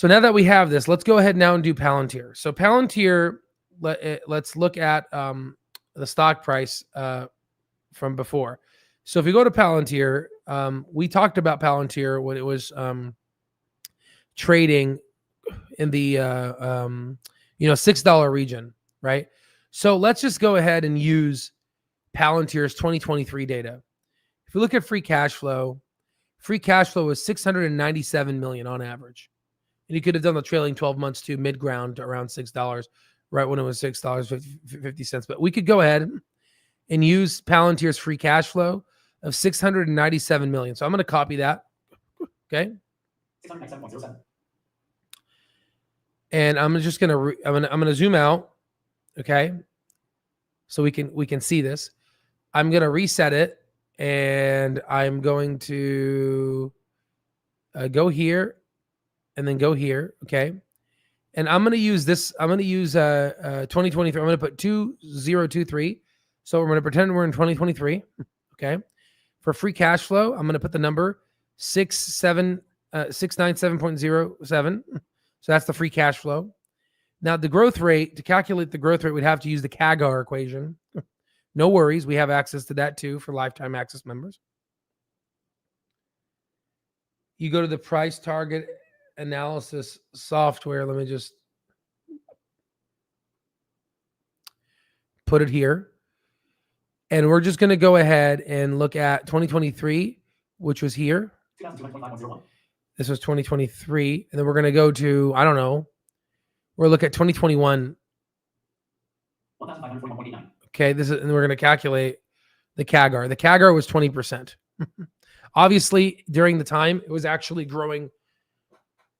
now that we have this, let's go ahead now and do Palantir. So Palantir, let's look at the stock price from before. So if you go to Palantir, we talked about Palantir when it was trading in the $6 region, right? So let's just go ahead and use Palantir's 2023 data. If you look at free cash flow was 697 million on average. And you could have done the trailing 12 months to mid-ground to around $6, right when it was $6.50. But we could go ahead and use Palantir's free cash flow of 697 million. So I'm going to copy that. Okay. 697.07. And I'm just going to I'm going to zoom out. Okay. So we can see this. I'm going to reset it, and I'm going to go here and then go here. Okay. And I'm going to use this. I'm going to use 2023. I'm going to put 2023. So we're going to pretend we're in 2023. Okay. For free cash flow, I'm going to put the number 697.07. So that's the free cash flow. Now the growth rate, to calculate the growth rate, we'd have to use the CAGR equation. No worries. We have access to that too for lifetime access members. You go to the price target analysis software. Let me just put it here. And we're just going to go ahead and look at 2023, which was here. This was 2023. And then we're going to go to, I don't know, we'll look at 2021. Okay, and we're going to calculate the CAGR. The CAGR was 20%. Obviously, during the time, it was actually growing,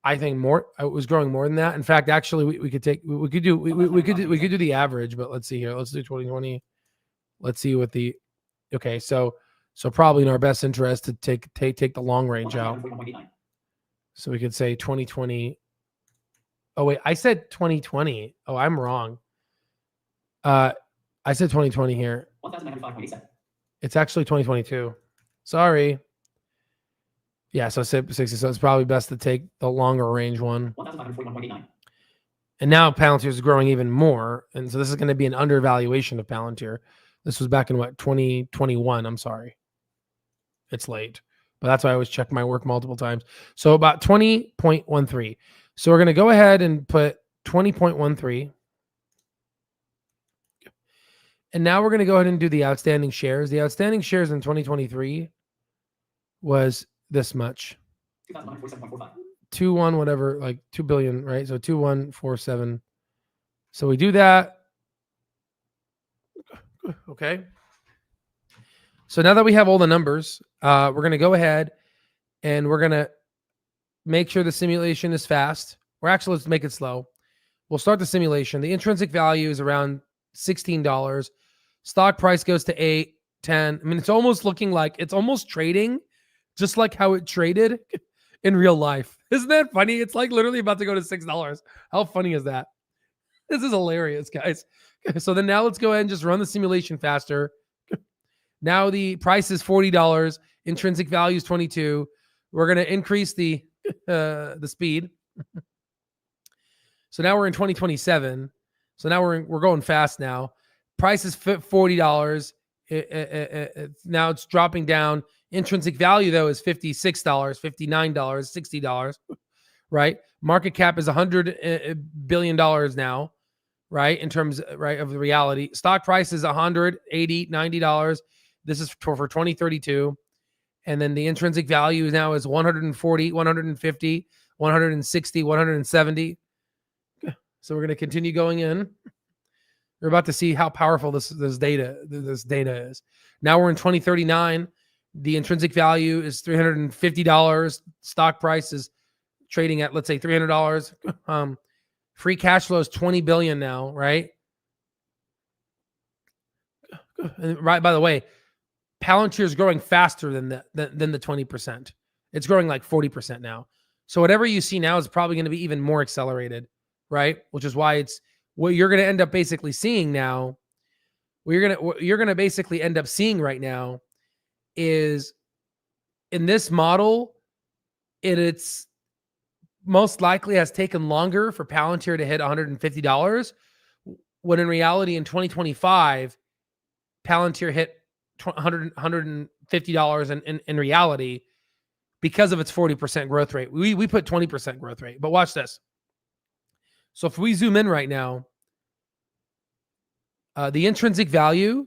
I think more. It was growing more than that. In fact, actually, we could do the average, but let's see here. Let's do 2020. Let's see what the, okay, so probably in our best interest to take the long range out. So we could say 2020. Oh wait, I said 2020. Oh, I'm wrong. I said 2020 here. It's actually 2022. Sorry. Yeah, so 60. So it's probably best to take the longer range one. And now Palantir is growing even more, and so this is going to be an undervaluation of Palantir. This was back in 2021. I'm sorry. It's late, but that's why I always check my work multiple times. So about 20.13. So we're going to go ahead and put 20.13. And now we're going to go ahead and do the outstanding shares. The outstanding shares in 2023 was this much. 21 whatever, like 2 billion, right? So 2147. So we do that. Okay. So now that we have all the numbers, we're going to go ahead and we're going to make sure the simulation is fast. Or actually, let's make it slow. We'll start the simulation. The intrinsic value is around $16. Stock price goes to 8, 10. I mean, it's almost looking like it's almost trading just like how it traded in real life. Isn't that funny? It's like literally about to go to $6. How funny is that? This is hilarious, guys. So then now let's go ahead and just run the simulation faster. Now the price is $40. Intrinsic value is 22. We're going to increase the speed. So now we're in 2027. So now we're going fast now. Price is $40. Now it's dropping down. Intrinsic value, though, is $56, $59, $60, right? Market cap is $100 billion now, right? In terms, right, of the reality. Stock price is $100, $80, $90. This is for 2032. And then the intrinsic value now is 140, 150, 160, 170. So we're going to continue going in. We're about to see how powerful this data is. Now we're in 2039. The intrinsic value is $350. Stock price is trading at, let's say, $300. Free cash flow is $20 billion now, right? And right, by the way, Palantir is growing faster than the 20%. It's growing like 40% now. So whatever you see now is probably going to be even more accelerated, right? Which is why it's what you're going to end up basically seeing now. What you're going to basically end up seeing right now is in this model, it's most likely has taken longer for Palantir to hit $150, when in reality in 2025, Palantir hit $150 in reality because of its 40% growth rate. We put 20% growth rate, but watch this. So if we zoom in right now, the intrinsic value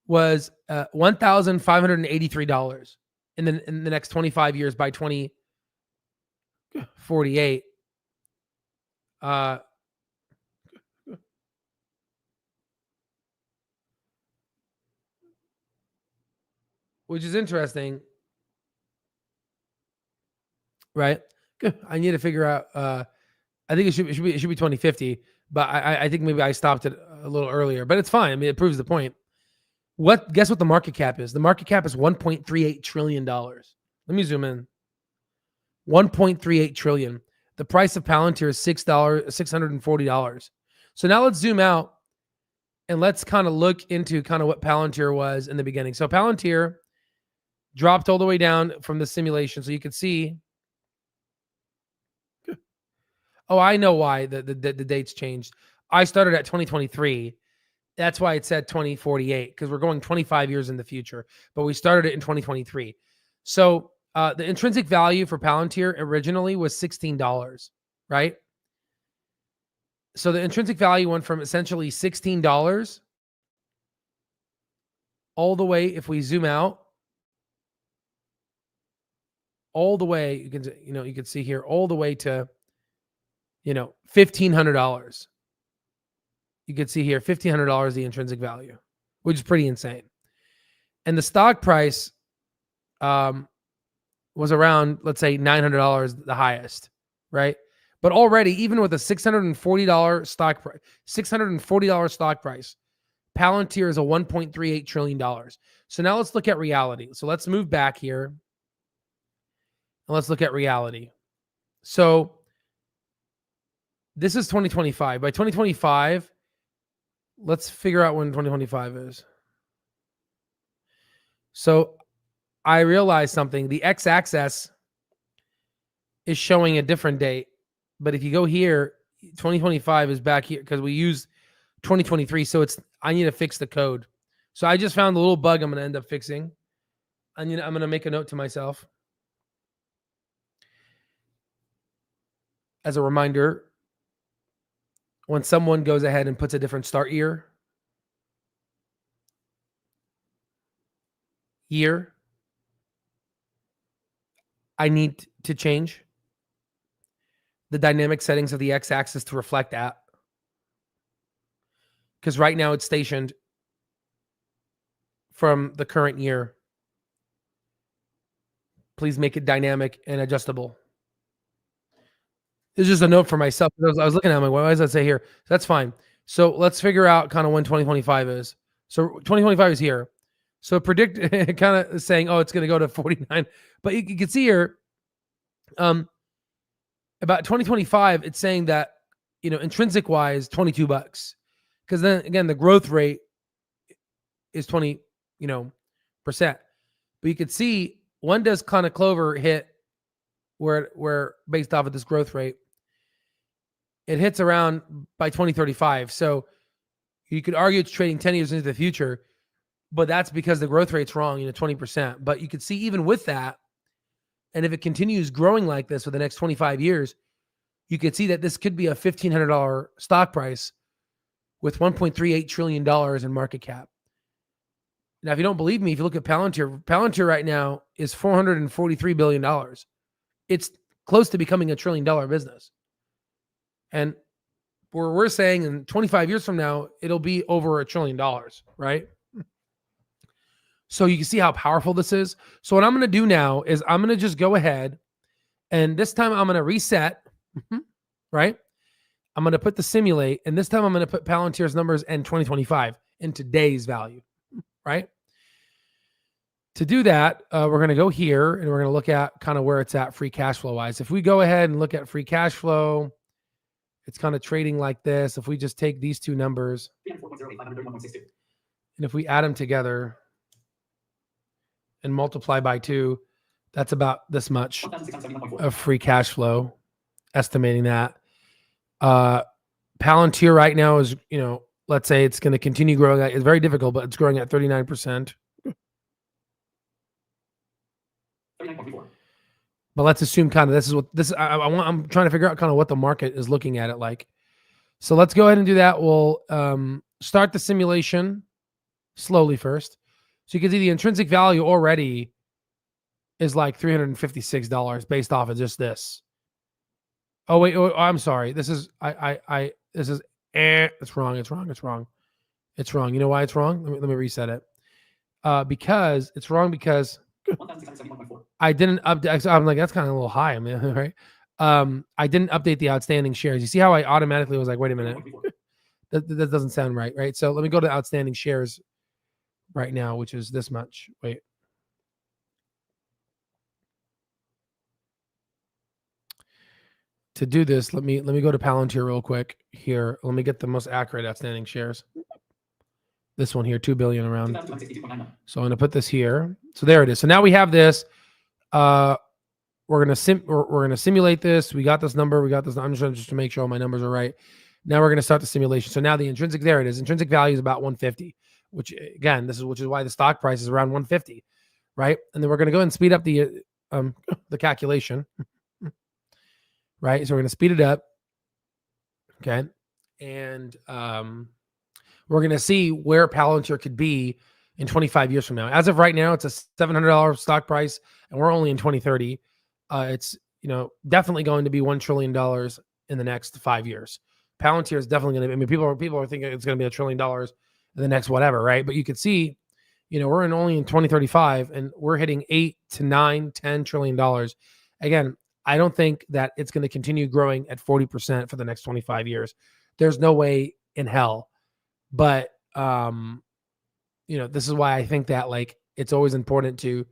was $1,583 in the next 25 years by 2048. Which is interesting, right? I need to figure out. I think it should be 2050, but I think maybe I stopped it a little earlier. But it's fine. I mean, it proves the point. Guess what the market cap is? The market cap is $1.38 trillion. Let me zoom in. $1.38 trillion. The price of Palantir is $640. So now let's zoom out and let's kind of look into kind of what Palantir was in the beginning. So Palantir dropped all the way down from the simulation. So you can see. Oh, I know why the dates changed. I started at 2023. That's why it said 2048, because we're going 25 years in the future. But we started it in 2023. So the intrinsic value for Palantir originally was $16, right? So the intrinsic value went from essentially $16 all the way, if we zoom out, all the way, you can see here, all the way to, $1,500. You can see here, $1,500, the intrinsic value, which is pretty insane. And the stock price was around, let's say, $900, the highest, right? But already, even with a $640 stock price, Palantir is a $1.38 trillion. So now let's look at reality. So let's move back here. And let's look at reality. So this is 2025. By 2025, let's figure out when 2025 is. So I realized something. The x-axis is showing a different date. But if you go here, 2025 is back here because we use 2023. So I need to fix the code. So I just found a little bug I'm going to end up fixing. I'm going to make a note to myself. As a reminder, when someone goes ahead and puts a different start year, I need to change the dynamic settings of the x-axis to reflect that. Because right now it's stationed from the current year. Please make it dynamic and adjustable. This is just a note for myself. I was looking at it, I'm like, why does that say here? That's fine. So let's figure out kind of when 2025 is. So 2025 is here. So predict kind of saying, oh, it's going to go to 49. But you can see here, about 2025, it's saying that, intrinsic wise, $22. Because then again, the growth rate is 20%. But you could see, when does kind of Clover hit where based off of this growth rate? It hits around by 2035. So you could argue it's trading 10 years into the future, but that's because the growth rate's wrong, 20%. But you could see even with that, and if it continues growing like this for the next 25 years, you could see that this could be a $1,500 stock price with $1.38 trillion in market cap. Now, if you don't believe me, if you look at Palantir right now is $443 billion. It's close to becoming $1 trillion business. And we're saying in 25 years from now, it'll be over $1 trillion, right? So you can see how powerful this is. So what I'm going to do now is I'm going to just go ahead, and this time I'm going to reset, right? I'm going to put the simulate, and this time I'm going to put Palantir's numbers in 2025 in today's value, right? To do that, we're going to go here, and we're going to look at kind of where it's at free cash flow wise. If we go ahead and look at free cash flow, it's kind of trading like this. If we just take these two numbers, and if we add them together and multiply by 2, that's about this much of free cash flow, estimating that. Palantir right now is, let's say it's going to continue growing. It's very difficult, but it's growing at 39%. But let's assume kind of I'm trying to figure out kind of what the market is looking at it like. So let's go ahead and do that. We'll start the simulation slowly first. So you can see the intrinsic value already is like $356 based off of just this. Oh wait, I'm sorry. This is it's wrong. It's wrong. You know why it's wrong? Let me reset it. Because it's wrong because I didn't update. I'm like, that's kind of a little high, I mean, right? I didn't update the outstanding shares. You see how I automatically was like, wait a minute, that doesn't sound right? So let me go to outstanding shares right now, which is this much. Wait. To do this, let me go to Palantir real quick here. Let me get the most accurate outstanding shares. This one here, 2 billion around. So I'm going to put this here. So there it is. So now we have this. We're going to simulate this. We got this number. I'm just to make sure all my numbers are right. Now we're going to start the simulation. So now the intrinsic, there it is. Intrinsic value is about 150, which again, which is why the stock price is around 150, right? And then we're going to go and speed up the calculation, right? So we're going to speed it up. Okay. And, we're going to see where Palantir could be in 25 years from now. As of right now, it's a $700 stock price, and we're only in 2030. It's definitely going to be $1 trillion in the next 5 years. Palantir is definitely going to be. I mean, people are thinking it's going to be $1 trillion in the next whatever, right? But you could see, we're only in 2035, and we're hitting $8 to $9, $10 trillion. Again, I don't think that it's going to continue growing at 40% for the next 25 years. There's no way in hell. But, this is why I think that it's always important to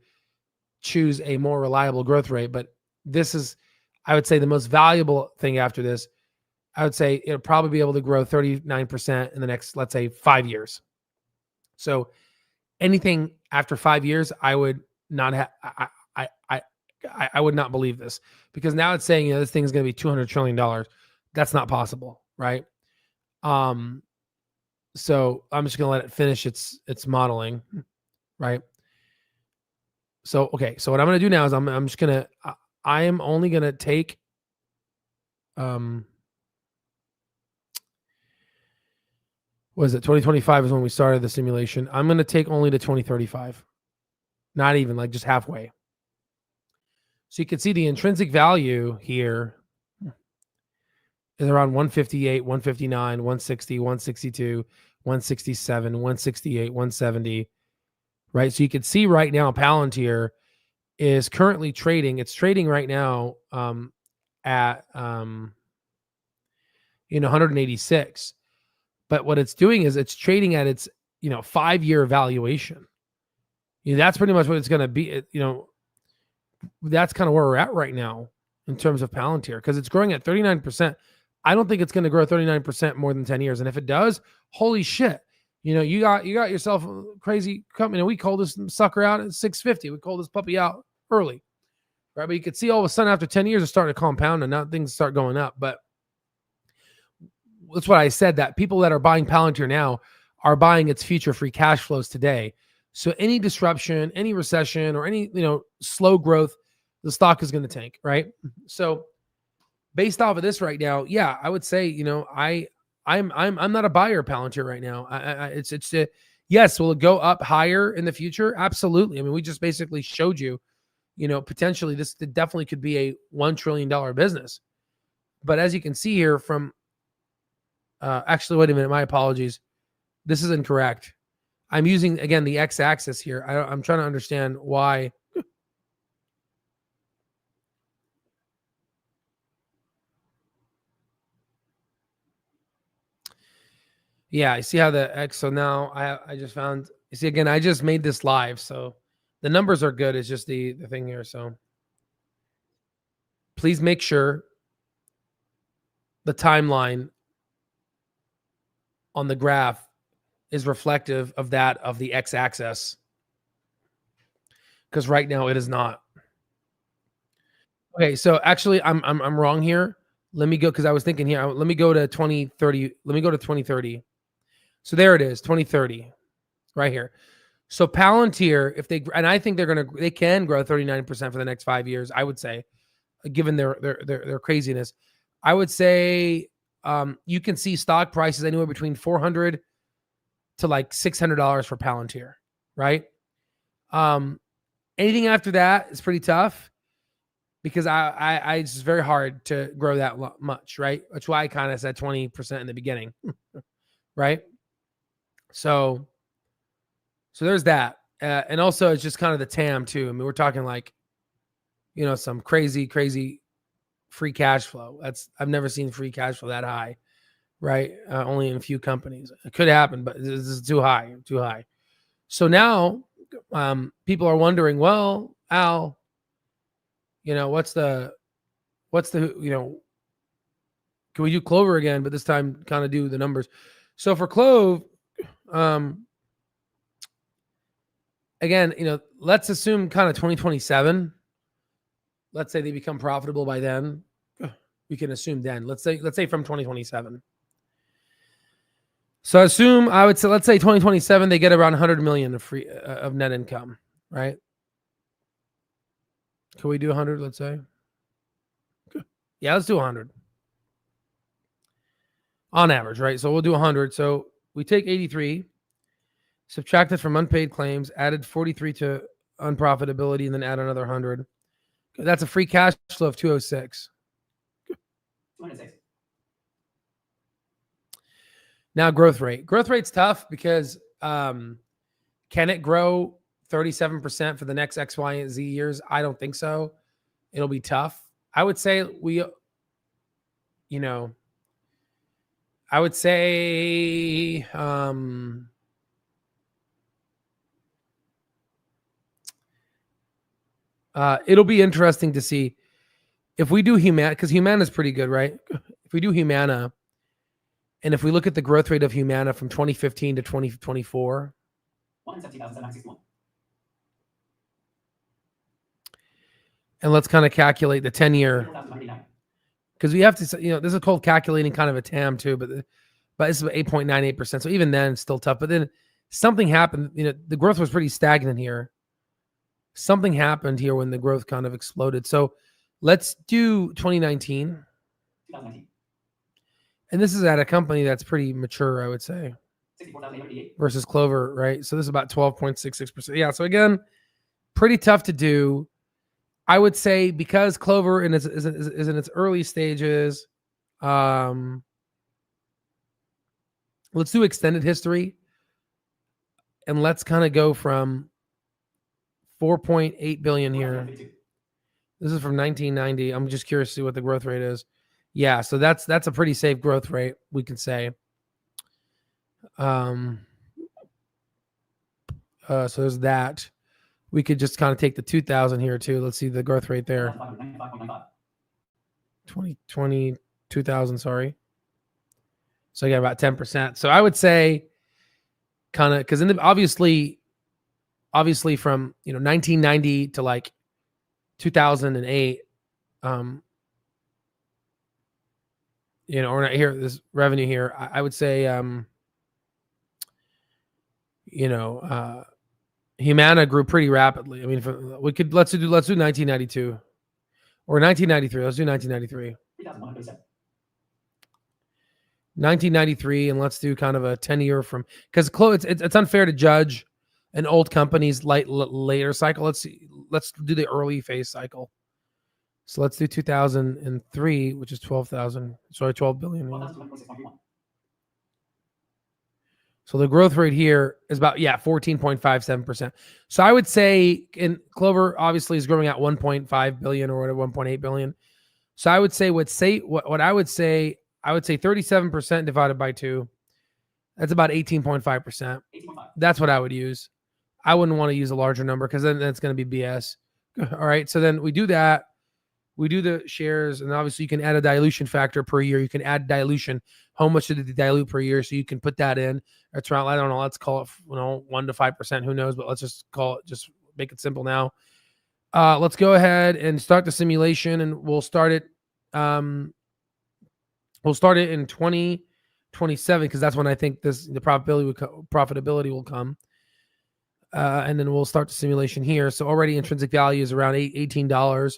choose a more reliable growth rate. But this is, I would say, the most valuable thing after this. I would say it'll probably be able to grow 39% in the next, let's say, 5 years. So anything after 5 years, I would not have, I would not believe this, because now it's saying, this thing is going to be $200 trillion. That's not possible. Right. So I'm just going to let it finish its modeling, right? So, okay. So what I'm going to do now is I'm just going to, I am only going to take, what is it? 2025 is when we started the simulation. I'm going to take only to 2035, not even just halfway. So you can see the intrinsic value here is around 158, 159, 160, 162, 167, 168, 170, right? So you can see right now Palantir is currently trading. It's trading right now at 186. But what it's doing is it's trading at its 5-year valuation. That's pretty much what it's going to be. That's kind of where we're at right now in terms of Palantir, because it's growing at 39%. I don't think it's going to grow 39% more than 10 years. And if it does, holy shit, you got yourself a crazy company. We called this sucker out at 650. We called this puppy out early, right? But you could see all of a sudden after 10 years, it's starting to compound and now things start going up. But that's what I said, that people that are buying Palantir now are buying its future free cash flows today. So any disruption, any recession, or any, slow growth, the stock is going to tank, right? So based off of this right now, yeah, I would say, I'm not a buyer of Palantir right now. Yes, will it go up higher in the future? Absolutely. I mean, we just basically showed you, potentially this definitely could be a $1 trillion business. But as you can see here from, actually, wait a minute, my apologies. This is incorrect. I'm using, again, the x-axis here. I'm trying to understand why. Yeah, I see how the X. So now I just found. You see, again, I just made this live, so the numbers are good. It's just the thing here. So please make sure the timeline on the graph is reflective of that of the x-axis, because right now it is not. Okay, so actually I'm wrong here. Let me go, because I was thinking here. Let me go to 2030. Let me go to 2030. So there it is, 2030, right here. So Palantir, if they, and I think they can grow 39% for the next 5 years. I would say, given their craziness, I would say you can see stock prices anywhere between $400 to like $600 for Palantir, right? Anything after that is pretty tough, because I it's very hard to grow that much, right? That's why I kind of said 20% in the beginning, right? So there's that, and also it's just kind of the TAM too. I mean, we're talking like, some crazy free cash flow. I've never seen free cash flow that high, right? Only in a few companies. It could happen, but this is too high. So now people are wondering, well, Al, what's the, can we do Clover again, but this time kind of do the numbers. So for Clove, again, let's assume kind of 2027. Let's say they become profitable by then. We can assume then. Let's say from 2027. So let's say 2027, they get around 100 million of net income, right? Can we do 100? Let's say. Yeah, let's do 100 on average, right? So we'll do 100. So we take 83, subtracted from unpaid claims, added 43 to unprofitability, and then add another 100. That's a free cash flow of 206. 206. Now growth rate. Growth rate's tough because can it grow 37% for the next X, Y, and Z years? I don't think so. It'll be tough. I would say it'll be interesting to see if we do Humana, because Humana is pretty good, right? If we do Humana, and if we look at the growth rate of Humana from 2015 to 2024, and let's kind of calculate the 10-year, because we have to, this is called calculating kind of a TAM too, but this is 8.98%. So even then it's still tough. But then something happened, the growth was pretty stagnant here. Something happened here when the growth kind of exploded. So let's do 2019. And this is at a company that's pretty mature, I would say, versus Clover, right? So this is about 12.66%. Yeah. So again, pretty tough to do. I would say because Clover is in its early stages, let's do extended history, and let's kind of go from 4.8 billion here. This is from 1990. I'm just curious to see what the growth rate is. Yeah, so that's a pretty safe growth rate, we can say. So there's that. We could just kind of take the 2000 here too. Let's see the growth rate there. 2000, sorry. So I got about 10%. So I would say kind of, because obviously from 1990 to like 2008, or not here, this revenue here, I would say Humana grew pretty rapidly. I mean, let's do 1992 or 1993. Let's do 1993. 1993, and let's do kind of a 10-year from, because it's unfair to judge an old company's later cycle. Let's do the early phase cycle. So let's do 2003, which is 12 billion. So the growth rate here is about 14.57%. So I would say, in Clover obviously is growing at 1.5 billion or 1.8 billion. So I would say what I would say 37% divided by 2. That's about 18.5%. That's what I would use. I wouldn't want to use a larger number because then that's going to be BS. All right. So then we do that. We do the shares, and obviously you can add a dilution factor per year. You can add dilution. How much did it dilute per year? So you can put that in. That's around, I don't know, let's call it 1 to 5%. Who knows? But let's just just make it simple now. Let's go ahead and start the simulation, and we'll start it. We'll start it in 2027 because that's when I think the profitability will come. And then we'll start the simulation here. So already intrinsic value is around $18.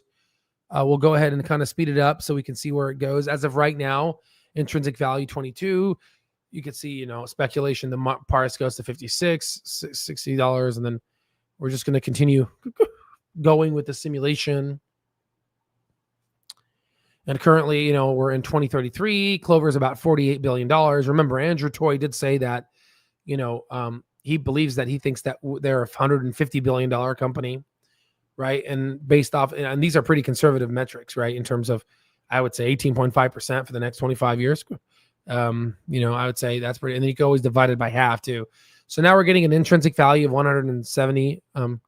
We'll go ahead and kind of speed it up so we can see where it goes. As of right now, intrinsic value 22. You can see, speculation, the price goes to $56, $60, and then we're just going to continue going with the simulation. And currently, we're in 2033. Clover is about $48 billion. Remember, Andrew Toy did say that, he believes that he thinks that they're a $150 billion company. Right. And based off, and these are pretty conservative metrics, right? In terms of, I would say 18.5% for the next 25 years. I would say that's pretty, and then you can always divide it by half too. So now we're getting an intrinsic value of 170. Now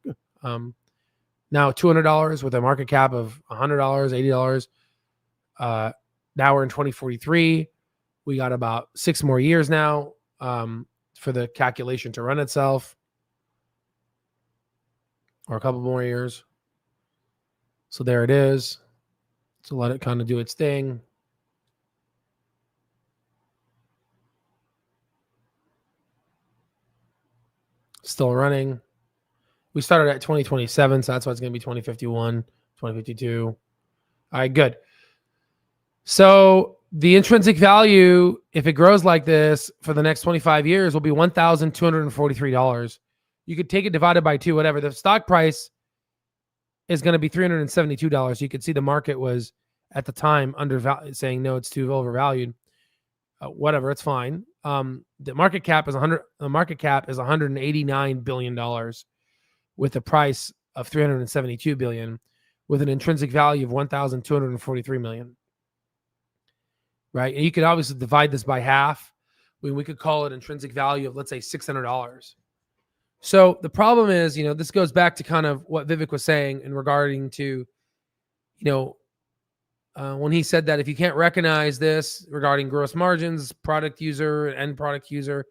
$200 with a market cap of $100, $80. Now we're in 2043. We got about 6 more years now for the calculation to run itself. Or a couple more years. So there it is. So let it kind of do its thing. Still running. We started at 2027, so that's why it's going to be 2051, 2052. All right, good. So the intrinsic value, if it grows like this for the next 25 years, will be $1,243. You could take it divided by 2, whatever. The stock price is going to be $372. You could see the market was at the time undervalued, saying no, it's too overvalued. Whatever, it's fine. The market cap is $189 billion with a price of $372 billion, with an intrinsic value of $1,243 million. Right, and you could obviously divide this by half. We could call it intrinsic value of, let's say, $600. So the problem is, this goes back to kind of what Vivek was saying in regarding to, when he said that if you can't recognize this regarding gross margins, product user, end product user,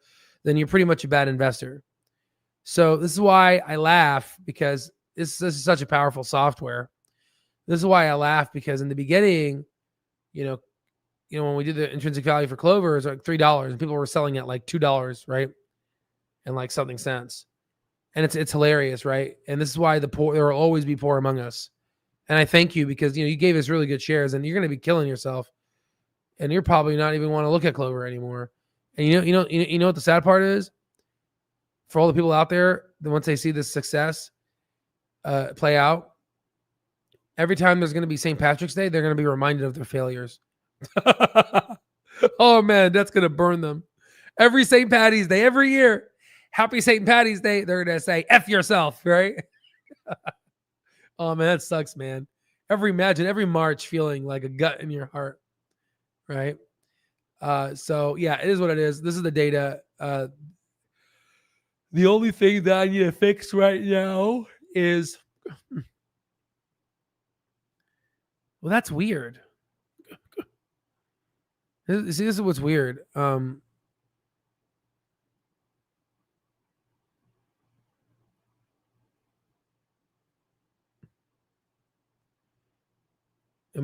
then you're pretty much a bad investor. So this is why I laugh, because this is such a powerful software. This is why I laugh, because in the beginning, when we did the intrinsic value for Clover, it was like $3, and people were selling at like $2, right? And like something cents. And it's hilarious, right? And this is why the poor, there will always be poor among us. And I thank you, because you gave us really good shares, and you're going to be killing yourself, and you're probably not even want to look at Clover anymore. And you know what the sad part is? For all the people out there that once they see this success play out, every time there's going to be St. Patrick's Day, they're going to be reminded of their failures. Oh man, that's going to burn them. Every St. Patty's Day, every year. Happy St. Patty's Day. They're going to say, F yourself, right? Oh, man, that sucks, man. Imagine every March feeling like a gut in your heart, right? So, yeah, it is what it is. This is the data. The only thing that I need to fix right now is... Well, that's weird. See, this is what's weird. Am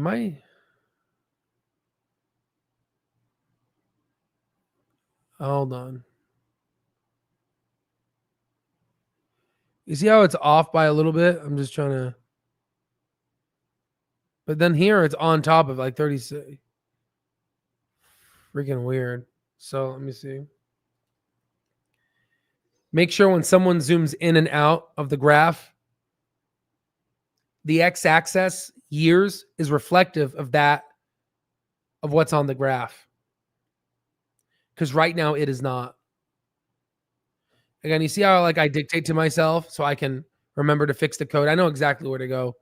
I? Hold on. You see how it's off by a little bit? I'm just trying to. But then here it's on top of like 36. Freaking weird. So let me see. Make sure when someone zooms in and out of the graph, the x-axis years is reflective of that, of what's on the graph. Because right now it is not. Again, you see how like I dictate to myself so I can remember to fix the code. I know exactly where to go.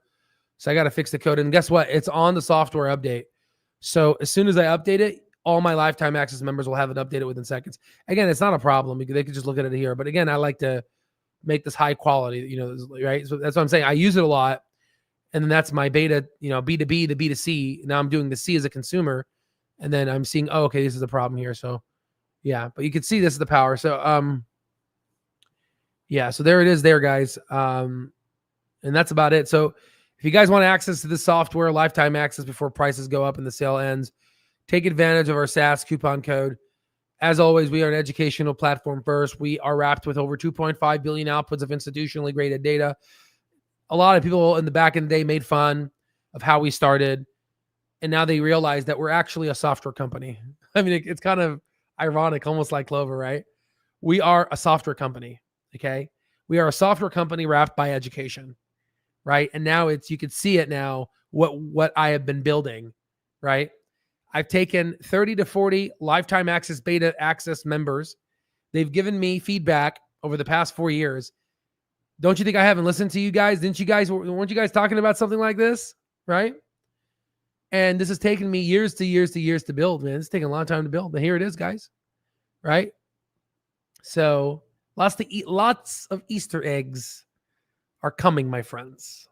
So I got to fix the code. And guess what? It's on the software update. So as soon as I update it, all my lifetime access members will have it updated within seconds. Again, it's not a problem because they could just look at it here. But again, I like to make this high quality, right? So that's what I'm saying. I use it a lot. And then that's my beta, B2B to B2C. Now I'm doing the C as a consumer. And then I'm seeing, oh, okay, this is a problem here. So yeah, but you can see this is the power. So, yeah, so there it is there, guys. And that's about it. So if you guys want access to this software, lifetime access before prices go up and the sale ends, take advantage of our SaaS coupon code. As always, we are an educational platform first. We are wrapped with over 2.5 billion outputs of institutionally graded data. A lot of people in the back in the day made fun of how we started, and now they realize that we're actually a software company. I mean, it's kind of ironic, almost like Clover, right? We are a software company, okay? We are a software company wrapped by education, right? And now you can see it now, what I have been building, right? I've taken 30 to 40 lifetime access beta access members. They've given me feedback over the past 4 years. Don't you think I haven't listened to you guys? Weren't you guys talking about something like this, right? And this has taken me years to build, man. It's taken a long time to build, but here it is, guys, right? So lots of Easter eggs are coming, my friends.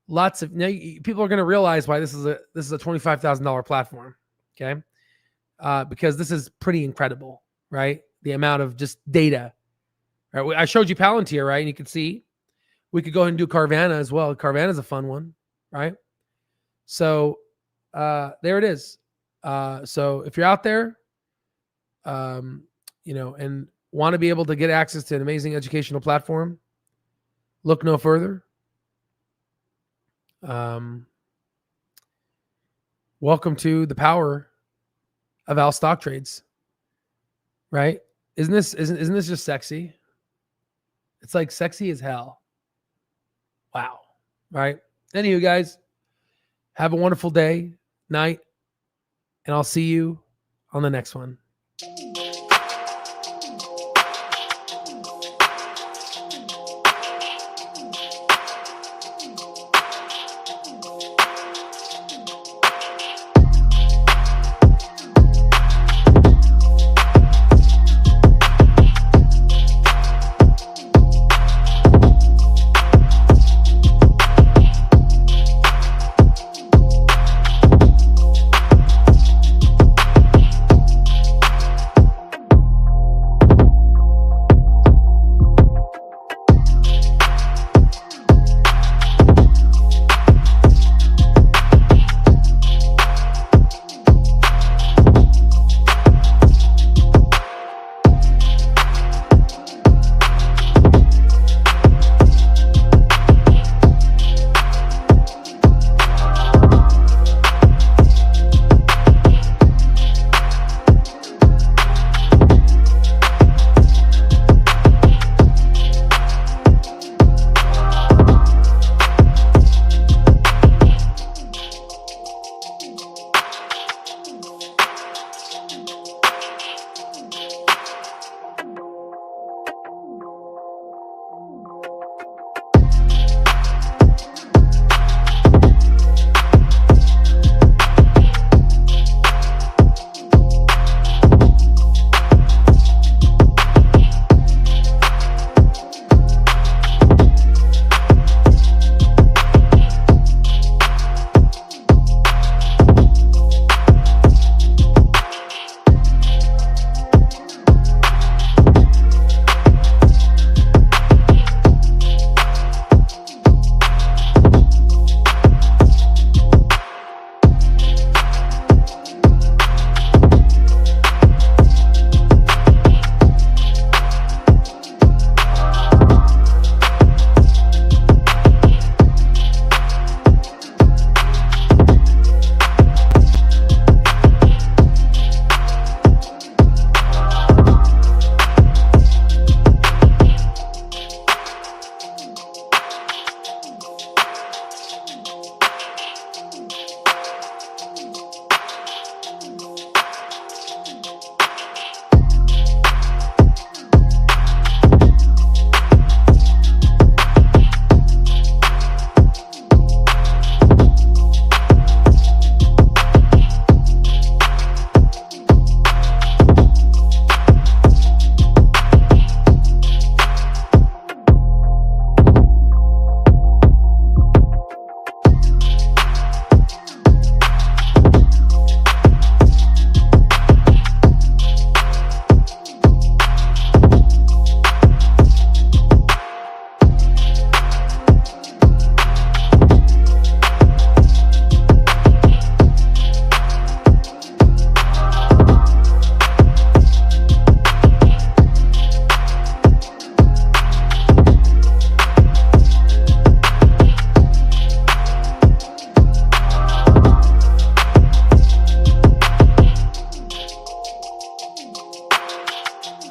Now people are going to realize why this is a $25,000 platform, okay? Because this is pretty incredible, right? The amount of just data. Right? I showed you Palantir, right? And you can see we could go ahead and do Carvana as well. Carvana is a fun one, right? So there it is. So if you're out there, and want to be able to get access to an amazing educational platform, look no further. Welcome to the power of Al stock trades, right? Isn't this just sexy? It's like sexy as hell. Wow. Right. Anywho, guys, have a wonderful day, night, and I'll see you on the next one.